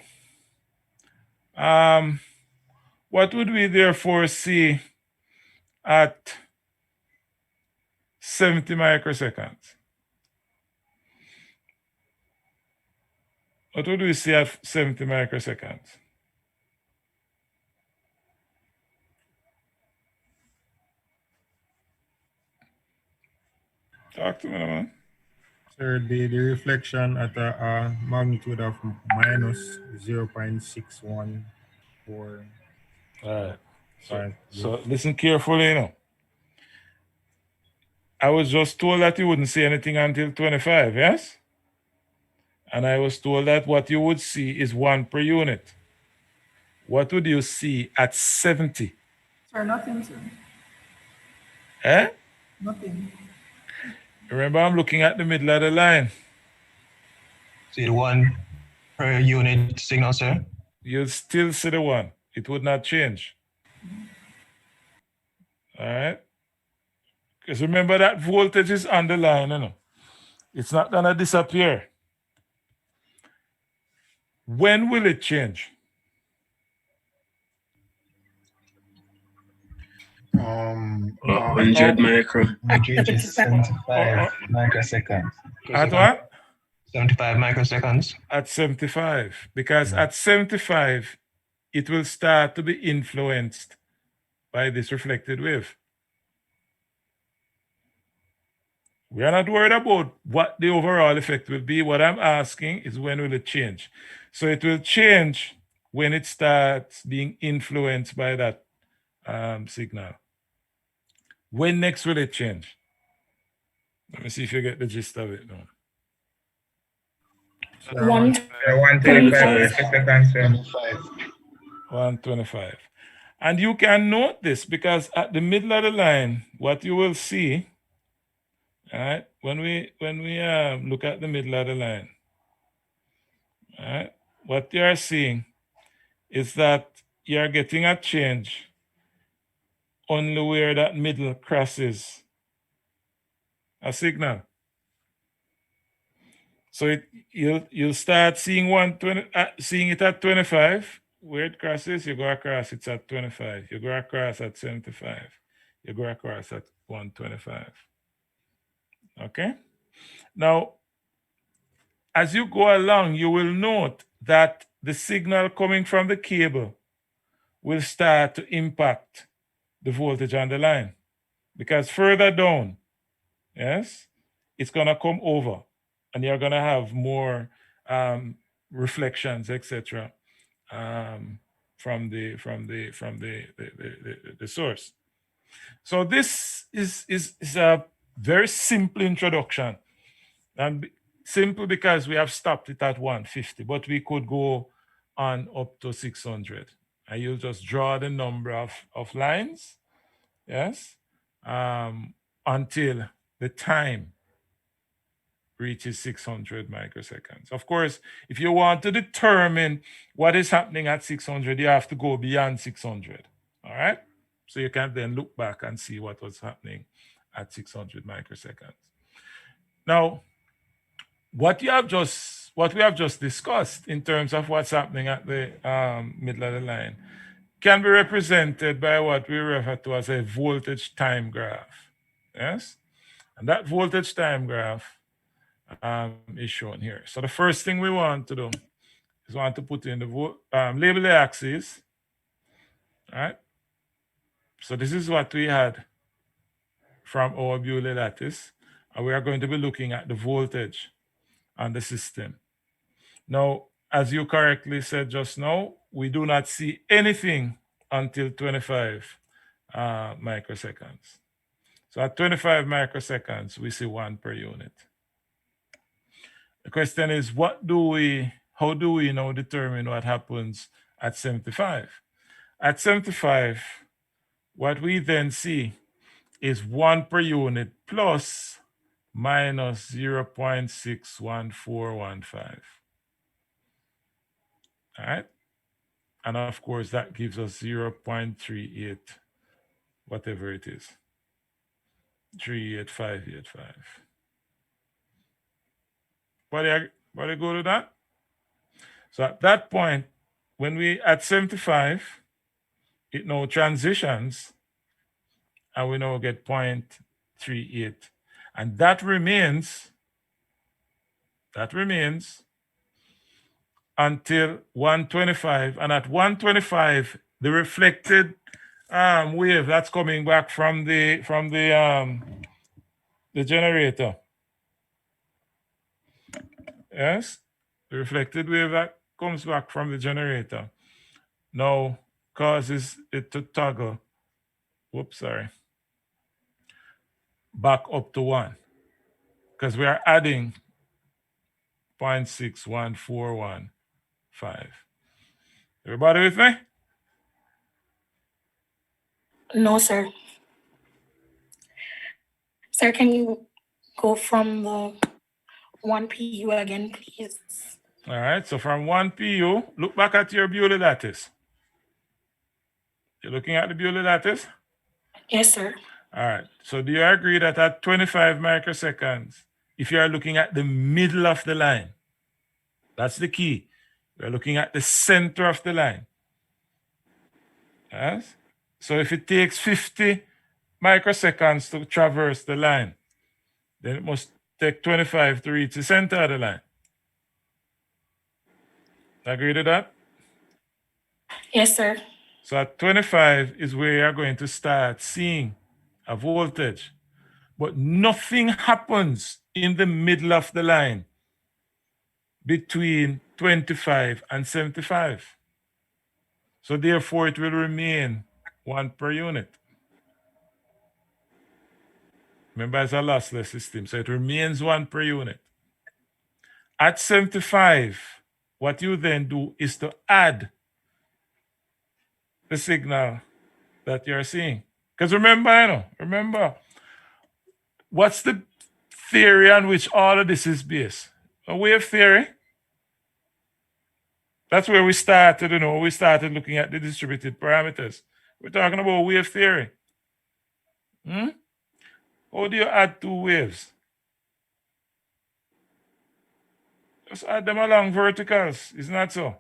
what would we therefore see at 70 microseconds? What would we see at 70 microseconds? Talk to me, man. Sir, the reflection at a magnitude of minus 0.614. All right. So listen carefully, you know. I was just told that you wouldn't see anything until 25, yes? And I was told that what you would see is 1 per unit. What would you see at 70? Sir, nothing, sir. Eh? Nothing. Remember, I'm looking at the middle of the line. See the 1 per unit signal, sir? You'll still see the 1. It would not change. All right? Because remember that voltage is on the line, you know. It's not going to disappear. When will it change? 100 micro. 175 microseconds. At what? 75 microseconds. At 75. Because at 75, it will start to be influenced by this reflected wave. We are not worried about what the overall effect will be. What I'm asking is when will it change? So it will change when it starts being influenced by that signal. When next will it change? Let me see if you get the gist of it now. 125 microseconds, sir. 125. And you can note this because at the middle of the line, what you will see, all right, when we look at the middle of the line, all right, what you are seeing is that you are getting a change only where that middle crosses a signal. So you'll start seeing seeing it at 25. Where it crosses, you go across, it's at 25. You go across at 75. You go across at 125. Okay. Now, as you go along, you will note that the signal coming from the cable will start to impact the voltage on the line, because further down, yes, it's gonna come over, and you're gonna have more reflections, etc., from the source. So this is a very simple introduction, and simple because we have stopped it at 150, but we could go on up to 600. And you'll just draw the number of lines, yes, until the time reaches 600 microseconds. Of course, if you want to determine what is happening at 600, you have to go beyond 600, all right? So you can then look back and see what was happening at 600 microseconds. Now, what we have just discussed in terms of what's happening at the middle of the line can be represented by what we refer to as a voltage time graph. Yes, and that voltage time graph is shown here. So the first thing we want to do is want to put in the label the axis. All right. So this is what we had from our Beuley lattice, and we are going to be looking at the voltage on the system. Now, as you correctly said just now, we do not see anything until 25 microseconds. So at 25 microseconds, we see 1 per unit. The question is, how do we now determine what happens at 75? At 75, what we then see is 1 per unit plus minus 0.61415. All right. And of course, that gives us 0.38, whatever it is, 38585. What do you go to that? So at that point, when we at 75, it now transitions, and we now get 0.38. And that remains until 125, and at 125, the reflected wave that's coming back from the generator, yes, the reflected wave that comes back from the generator now causes it to toggle, back up to 1, because we are adding 0.61415. Everybody with me? No, sir. Sir, can you go from the 1 PU again, please? All right, so from 1 PU, look back at your Beuley lattice. You're looking at the Beuley lattice? Yes, sir. All right, so do you agree that at 25 microseconds, if you are looking at the middle of the line, that's the key. We're looking at the center of the line. Yes? So if it takes 50 microseconds to traverse the line, then it must take 25 to reach the center of the line. Agree to that? Yes, sir. So at 25 is where you're going to start seeing a voltage. But nothing happens in the middle of the line between 25 and 75. So therefore, it will remain 1 per unit. Remember, it's a lossless system, so it remains 1 per unit. At 75, what you then do is to add the signal that you're seeing. Because remember, what's the theory on which all of this is based? A wave theory. That's where we started, we started looking at the distributed parameters. We're talking about wave theory. How do you add 2 waves? Just add them along verticals, isn't that so?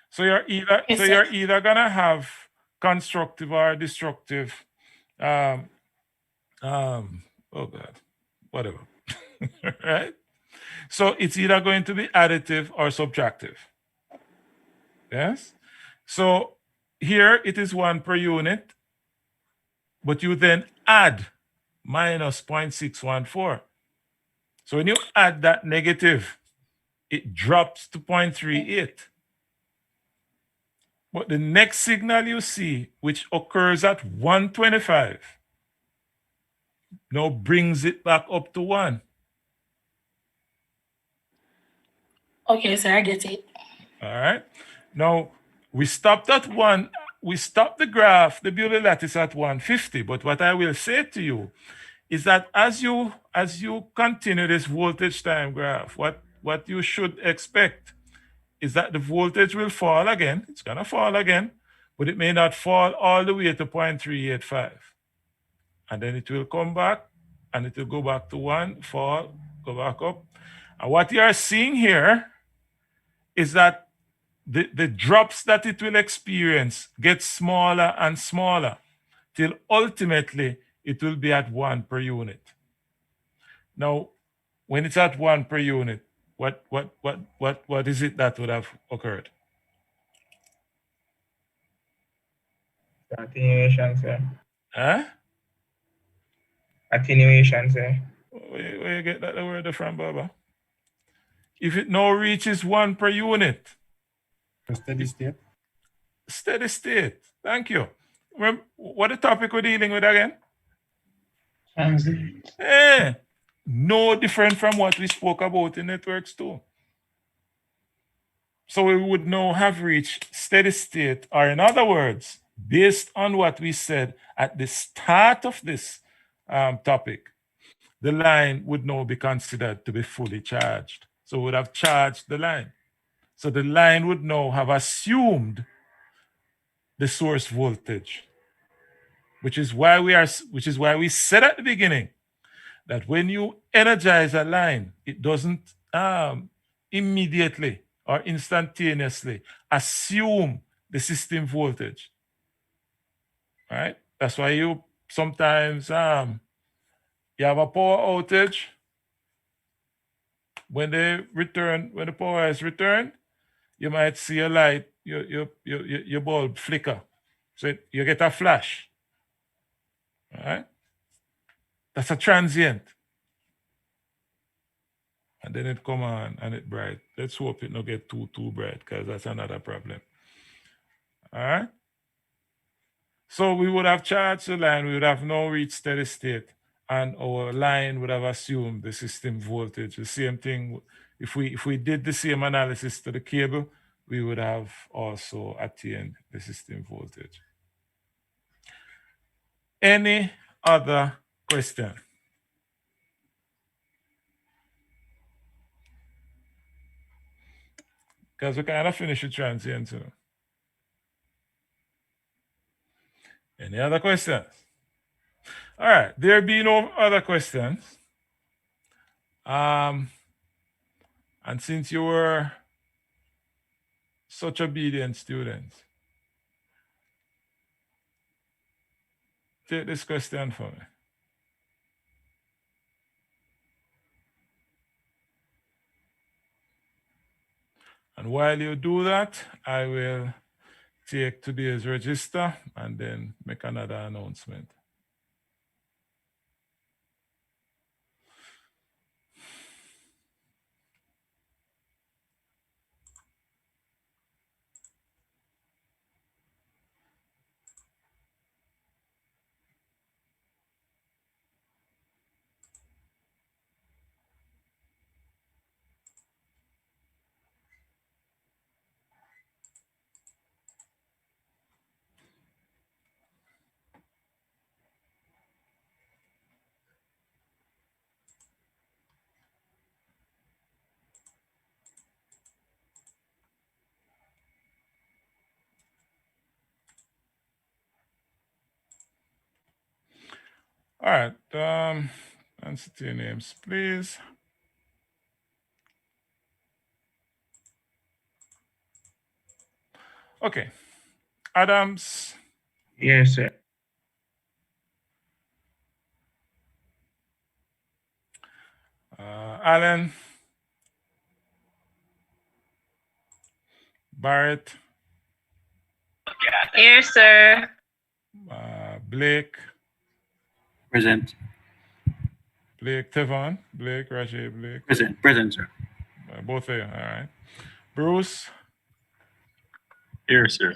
So you're either gonna have constructive or destructive. Oh God, whatever, right? So it's either going to be additive or subtractive. Yes? So here it is 1 per unit, but you then add minus 0.614. So when you add that negative, it drops to 0.38. But the next signal you see, which occurs at 125, now brings it back up to 1. Okay, sir, I get it. All right. Now we stopped at 1. We stopped the graph, the Beuley lattice at 150. But what I will say to you is that as you continue this voltage time graph, what you should expect is that the voltage will fall again. It's gonna fall again, but it may not fall all the way to 0.385. And then it will come back and it will go back to 1, fall, go back up. And what you are seeing here is that the drops that it will experience get smaller and smaller till ultimately it will be at 1 per unit. Now, when it's at 1 per unit, what is it that would have occurred? Attenuation, sir. Huh? Attenuation, sir. Where you get that word from, Baba? If it now reaches 1 per unit. Steady state. Steady state. Thank you. Remember, what the topic we're dealing with again? Transit. No different from what we spoke about in networks too. So we would now have reached steady state, or in other words, based on what we said at the start of this topic, the line would now be considered to be fully charged. So we would have charged the line. So the line would now have assumed the source voltage, which is why we said at the beginning that when you energize a line, it doesn't immediately or instantaneously assume the system voltage. Right? That's why you sometimes you have a power outage. When the power is returned, you might see a light, your bulb flicker. So you get a flash. All right? That's a transient. And then it come on and it bright. Let's hope it not get too bright, because that's another problem. All right? So we would have charged the line, we would have now reached steady state, and our line would have assumed the system voltage. The same thing, if we did the same analysis to the cable, we would have also attained the system voltage. Any other question? Because we kind of finished with transient too. Any other questions? All right, there be no other questions. And since you were such obedient students, take this question for me. And while you do that, I will take today's register and then make another announcement. All right, answer to your names, please. Okay, Adams. Yes, sir. Allen. Barrett. Here, sir. Blake. Present. Blake Tevon. Blake, Rajay, Blake. Present, sir. Both of you, all right. Bruce. Here, sir.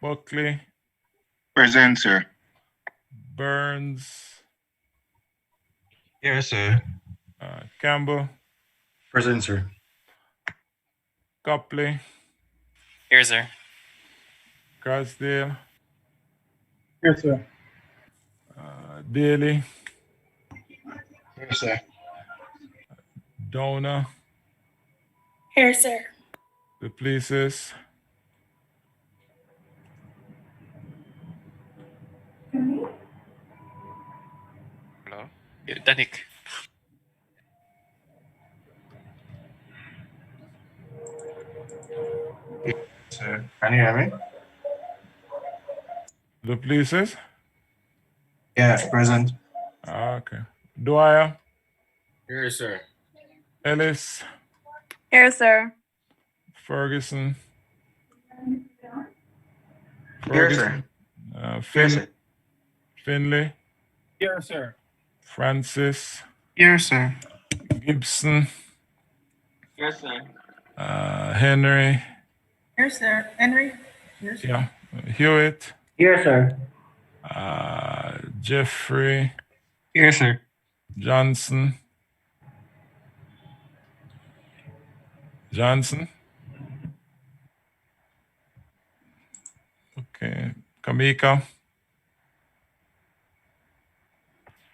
Buckley. Present, sir. Burns. Here, sir. Campbell. Present, sir. Copley. Here, sir. Crosdale. Here, sir. Daly. Here, sir. Donna. Here, sir. The places. Hello? Danik. Sir, can you hear me? The places. Yeah, present. Okay. Dwyer. Here, sir. Ellis. Here, sir. Ferguson. Here, sir. Finley. Here, sir. Francis. Here, sir. Gibson. Yes, sir. Henry. Here, sir. Henry? Here, sir. Yeah. Hewitt. Here, sir. Jeffrey. Here, sir. Johnson. Okay. Kamika.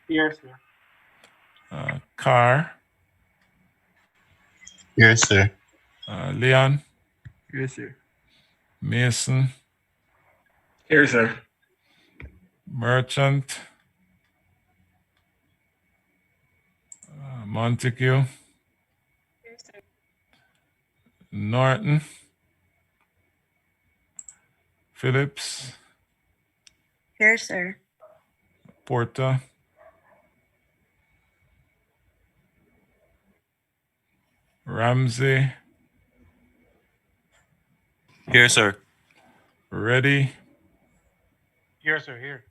Here, sir. Carr. Here, sir. Leon. Here, sir. Mason. Here, sir. Merchant. Montague. Here, sir. Norton. Phillips. Here, sir. Porter. Ramsey. Here, sir. Reddy. Here, sir. Here.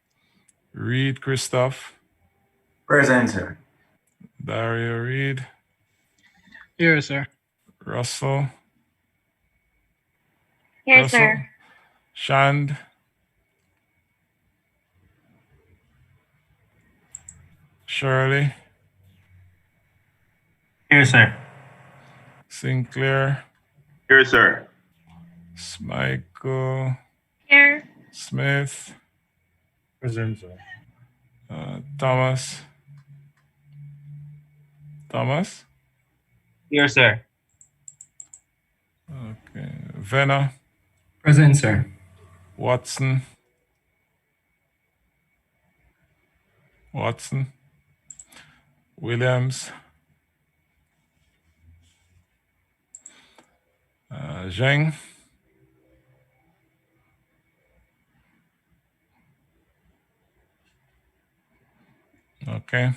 Reed Christoph. Present, sir. Dario Reed. Here, sir. Russell. Here, Russell. sir. Shand. Shirley. Here, sir. Sinclair. Here, sir. Michael. Here. Smith. Present, sir. Thomas. Here, sir. Okay. Venna. Present, sir. Watson. Williams. Zheng. Okay.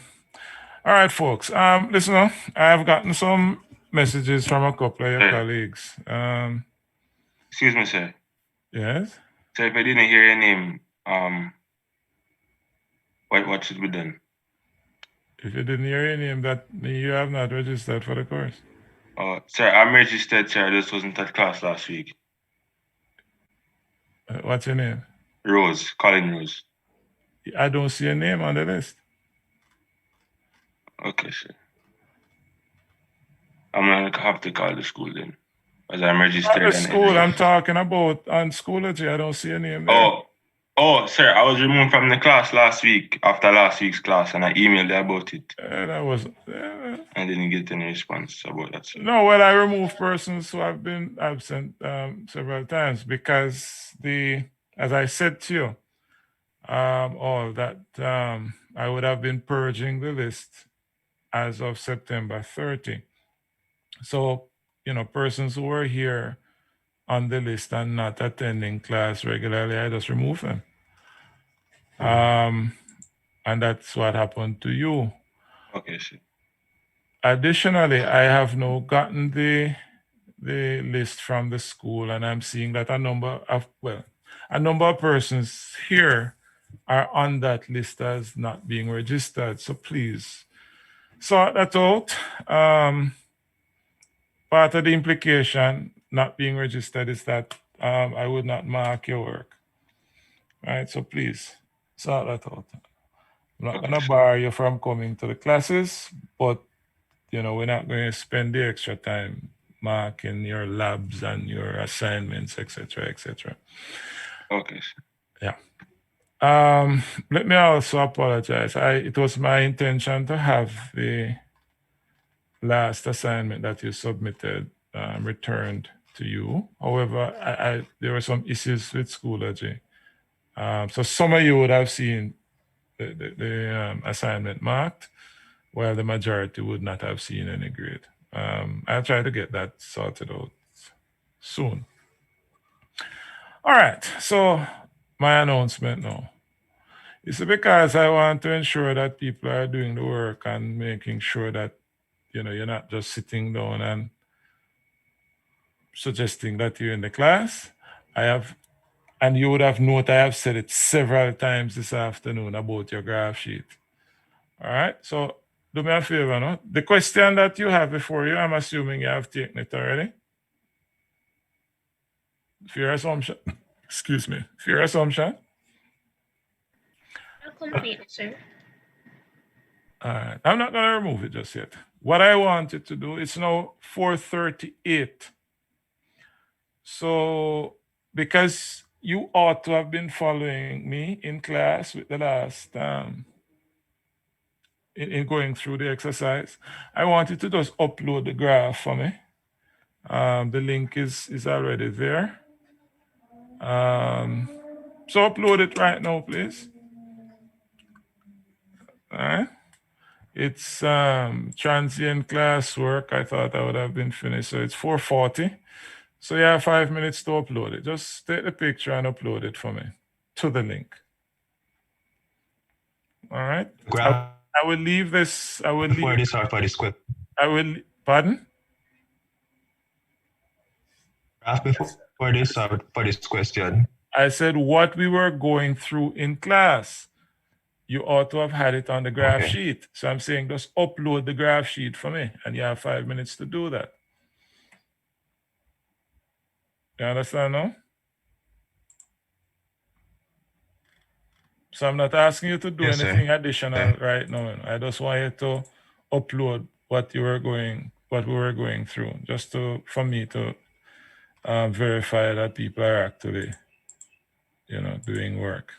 All right, folks. Listen, I've gotten some messages from a couple of your colleagues. Excuse me, sir. Yes. So if I didn't hear your name, what should be done? If you didn't hear your name, that you have not registered for the course. Sir, I'm registered, sir. I just wasn't at class last week. What's your name? Rose, Colin Rose. I don't see your name on the list. Okay, sir. I'm gonna have to call the school then, as I'm registered. Not the school, I'm talking about on Schoology. I don't see your name there. Sir, I was removed from the class last week after last week's class, and I emailed you about it. That was. I didn't get any response about that, sir. No, well, I remove persons who have been absent several times because as I said to you, I would have been purging the list as of September 30. So, persons who were here on the list and not attending class regularly, I just remove them. And that's what happened to you. Okay, sir. Additionally, I have now gotten the list from the school, and I'm seeing that a number of persons here are on that list as not being registered. So please sort that out. Part of the implication not being registered is that I would not mark your work. All right, so please sort that out. I'm not gonna bar you from coming to the classes, but we're not going to spend the extra time marking your labs and your assignments, etc., etc. Okay. Yeah. Let me also apologize. It was my intention to have the last assignment that you submitted returned to you. However, there were some issues with Schoology. So some of you would have seen the assignment marked, while the majority would not have seen any grade. I'll try to get that sorted out soon. All right, so my announcement now. It's because I want to ensure that people are doing the work and making sure that you're not just sitting down and suggesting that you're in the class. And you would have noted I have said it several times this afternoon about your graph sheet. All right, so do me a favor, no? The question that you have before you, I'm assuming you have taken it already. Fair assumption. Excuse me. Fair assumption. Not completely, sir. All right. I'm not going to remove it just yet. What I wanted to do, it's now 4:38. So, because you ought to have been following me in class with the last, in going through the exercise, I wanted to just upload the graph for me. The link is already there. So upload it right now, please. All right. It's transient classwork. I thought I would have been finished. So it's 4:40. So you have 5 minutes to upload it. Just take the picture and upload it for me to the link. All right. I will leave this. I will Before leave. this or for this quick. I will. Pardon? Before this or for this question. I said what we were going through in class. You ought to have had it on the graph sheet. So I'm saying just upload the graph sheet for me, and you have 5 minutes to do that. You understand now? So I'm not asking you to do anything additional right now. I just want you to upload what we were going through, just for me to verify that people are actually, doing work.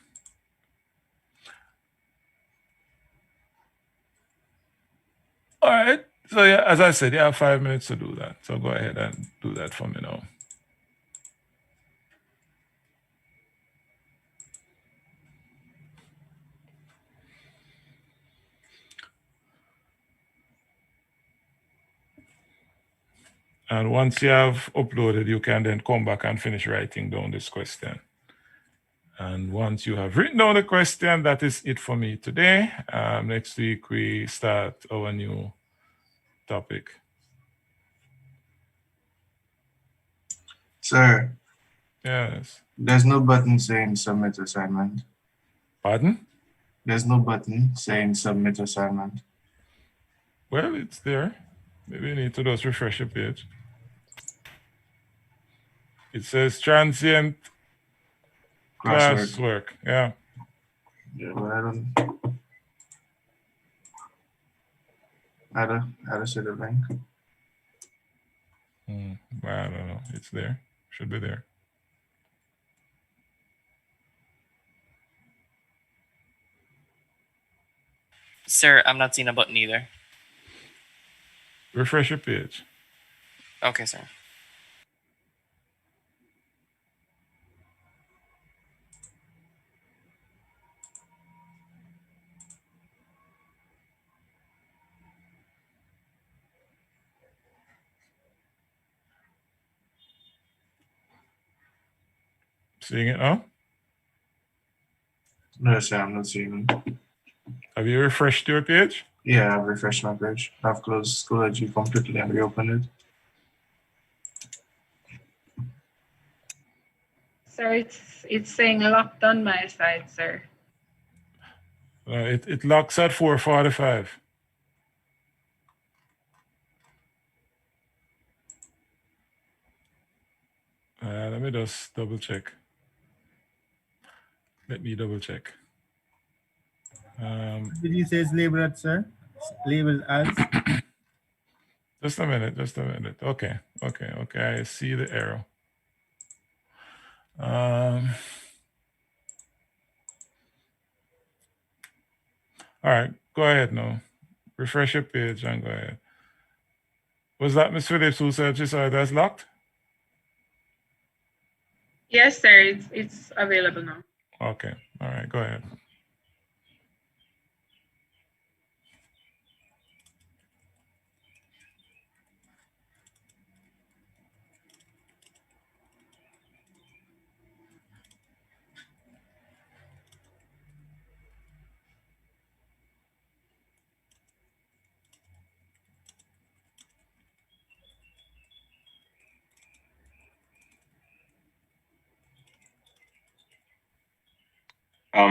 All right. So yeah, as I said, you have 5 minutes to do that. So go ahead and do that for me now. And once you have uploaded, you can then come back and finish writing down this question. And once you have written down the question, that is it for me today. Next week, we start our new topic. Sir. Yes. There's no button saying submit assignment. Pardon? There's no button saying submit assignment. Well, it's there. Maybe you need to just refresh the page. It says transient classwork. Yeah. Yeah, but I don't see the link. I don't know. It's there. Should be there. Sir, I'm not seeing a button either. Refresh your page. Okay, sir. Seeing it now? No, sir, I'm not seeing it. Have you refreshed your page? Yeah, I've refreshed my page. I've closed Schoology completely and reopened it. Sir, it's saying locked on my side, sir. It locks at 4:45. Let me just double check. Let me double check. Did you say it's labeled at, sir? It's labeled as? Just a minute, just a minute. Okay, okay, okay. I see the arrow. All right, go ahead now. Refresh your page and go ahead. Was that Miss Phillips who said she saw it as locked? Yes, sir. It's available now. Okay, all right, go ahead.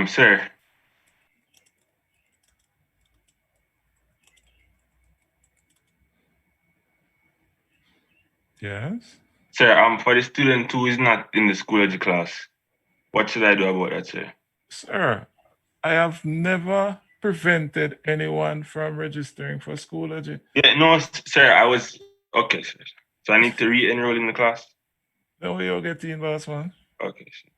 Sir. Yes? Sir, for the student who is not in the Schoology class, what should I do about that, sir? Sir, I have never prevented anyone from registering for Schoology. Yeah, no, sir, okay, sir. So I need to re-enroll in the class? No, you'll get in, boss man. Okay, sir.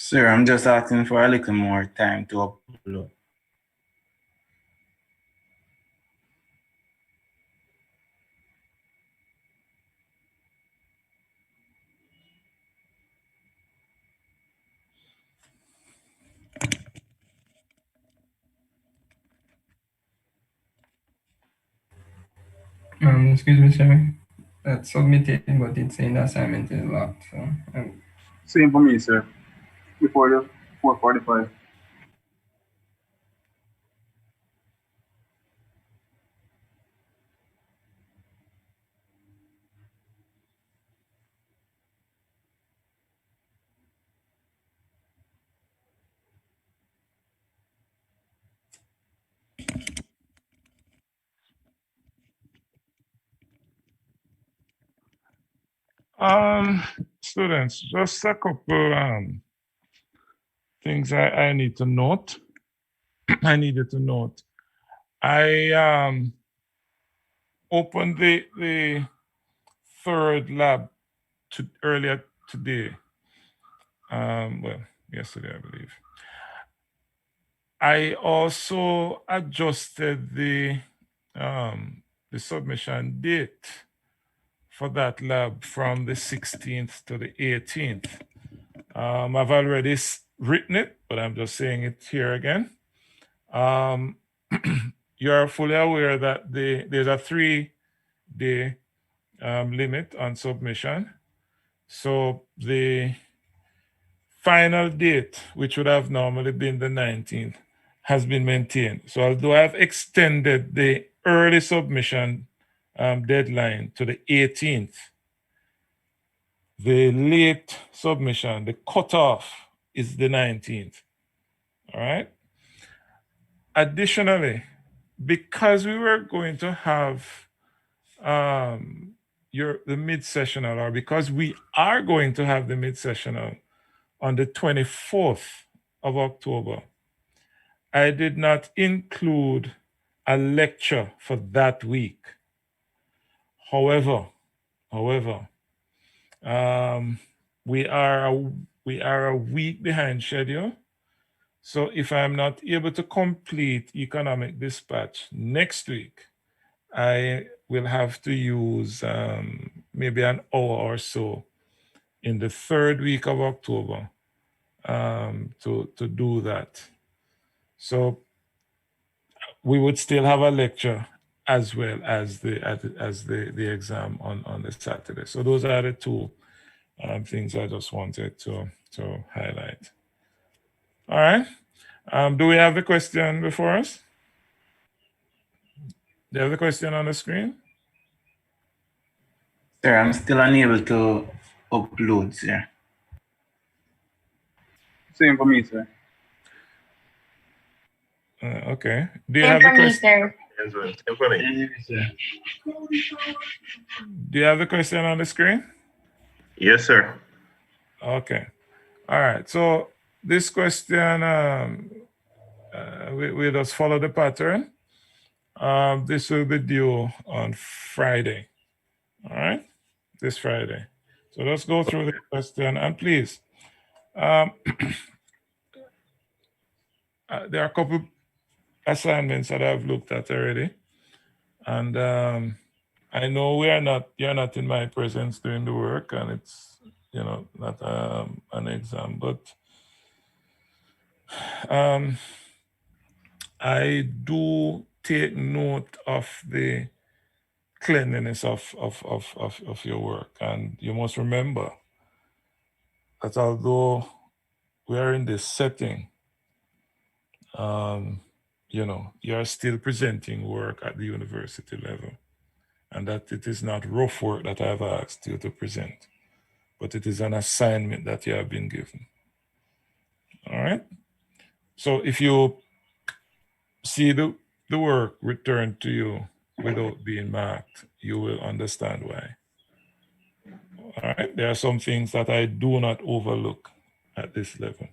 Sir, I'm just asking for a little more time to upload. Excuse me, sir. That's submitted, but it's saying the assignment is locked. So, Same for me, sir. Before the 4:45. Students, just a couple things I need to note. I needed to note. I opened the third lab earlier today. Well, Yesterday, I believe. I also adjusted the submission date for that lab from the 16th to the 18th. I've already written it, but I'm just saying it here again. You're fully aware that there's a 3-day limit on submission. So the final date, which would have normally been the 19th, has been maintained. So although I've extended the early submission deadline to the 18th, the late submission, the cutoff, is the 19th. All right. Additionally, because we were going to have the mid-sessional, or because we are going to have the mid-sessional on the 24th of October, I did not include a lecture for that week. However, we are a week behind schedule. So if I'm not able to complete economic dispatch next week, I will have to use maybe an hour or so in the 3rd week of October to do that. So we would still have a lecture as well as the exam on the Saturday. So those are the two things I just wanted to highlight. All right. Do we have the question before us? Do you have the question on the screen? Sir, I'm still unable to upload, sir. Same for me, sir. Okay. Do you Same have for the me, question? sir. Same for me. Do you have the question on the screen? Yes, sir. Okay. All right. So this question, we just follow the pattern. This will be due on Friday. All right. This Friday. So let's go through the question, and please, there are a couple assignments that I've looked at already, and I know you're not in my presence doing the work, and it's not an exam, but I do take note of the cleanliness of your work, and you must remember that although we are in this setting, you are still presenting work at the university level, and that it is not rough work that I've asked you to present, but it is an assignment that you have been given. All right. So if you see the work returned to you without being marked, you will understand why. All right. There are some things that I do not overlook at this level.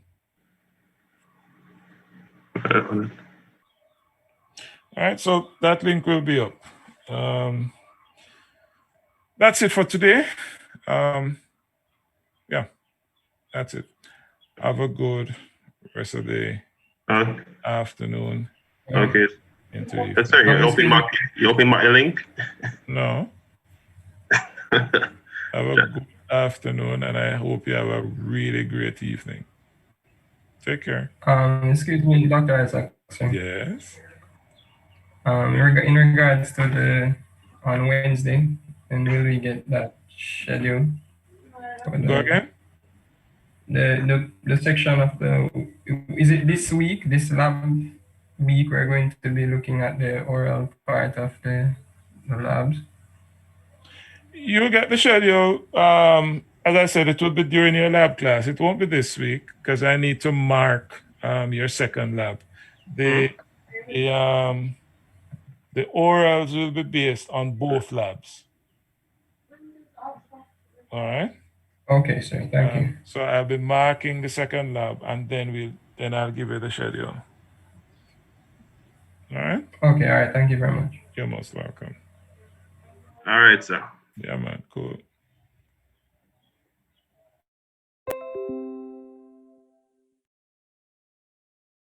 All right. So that link will be up. That's it for today. Yeah, that's it. Have a good rest of the afternoon. Okay. Into Yes, sir. You open my link? No. Have a good afternoon, and I hope you have a really great evening. Take care. Excuse me, Dr. Isaacson. Yes. In regards to on Wednesday, and will we get that schedule? Go again? The section of is it this week, this lab week, we're going to be looking at the oral part of the labs? You'll get the schedule. As I said, it will be during your lab class. It won't be this week because I need to mark your second lab. The orals will be based on both labs. All right. Okay, sir. Thank you. So I'll be marking the second lab, and then I'll give you the schedule. All right. Okay. All right. Thank you very much. You're most welcome. All right, sir. Yeah, man. Cool.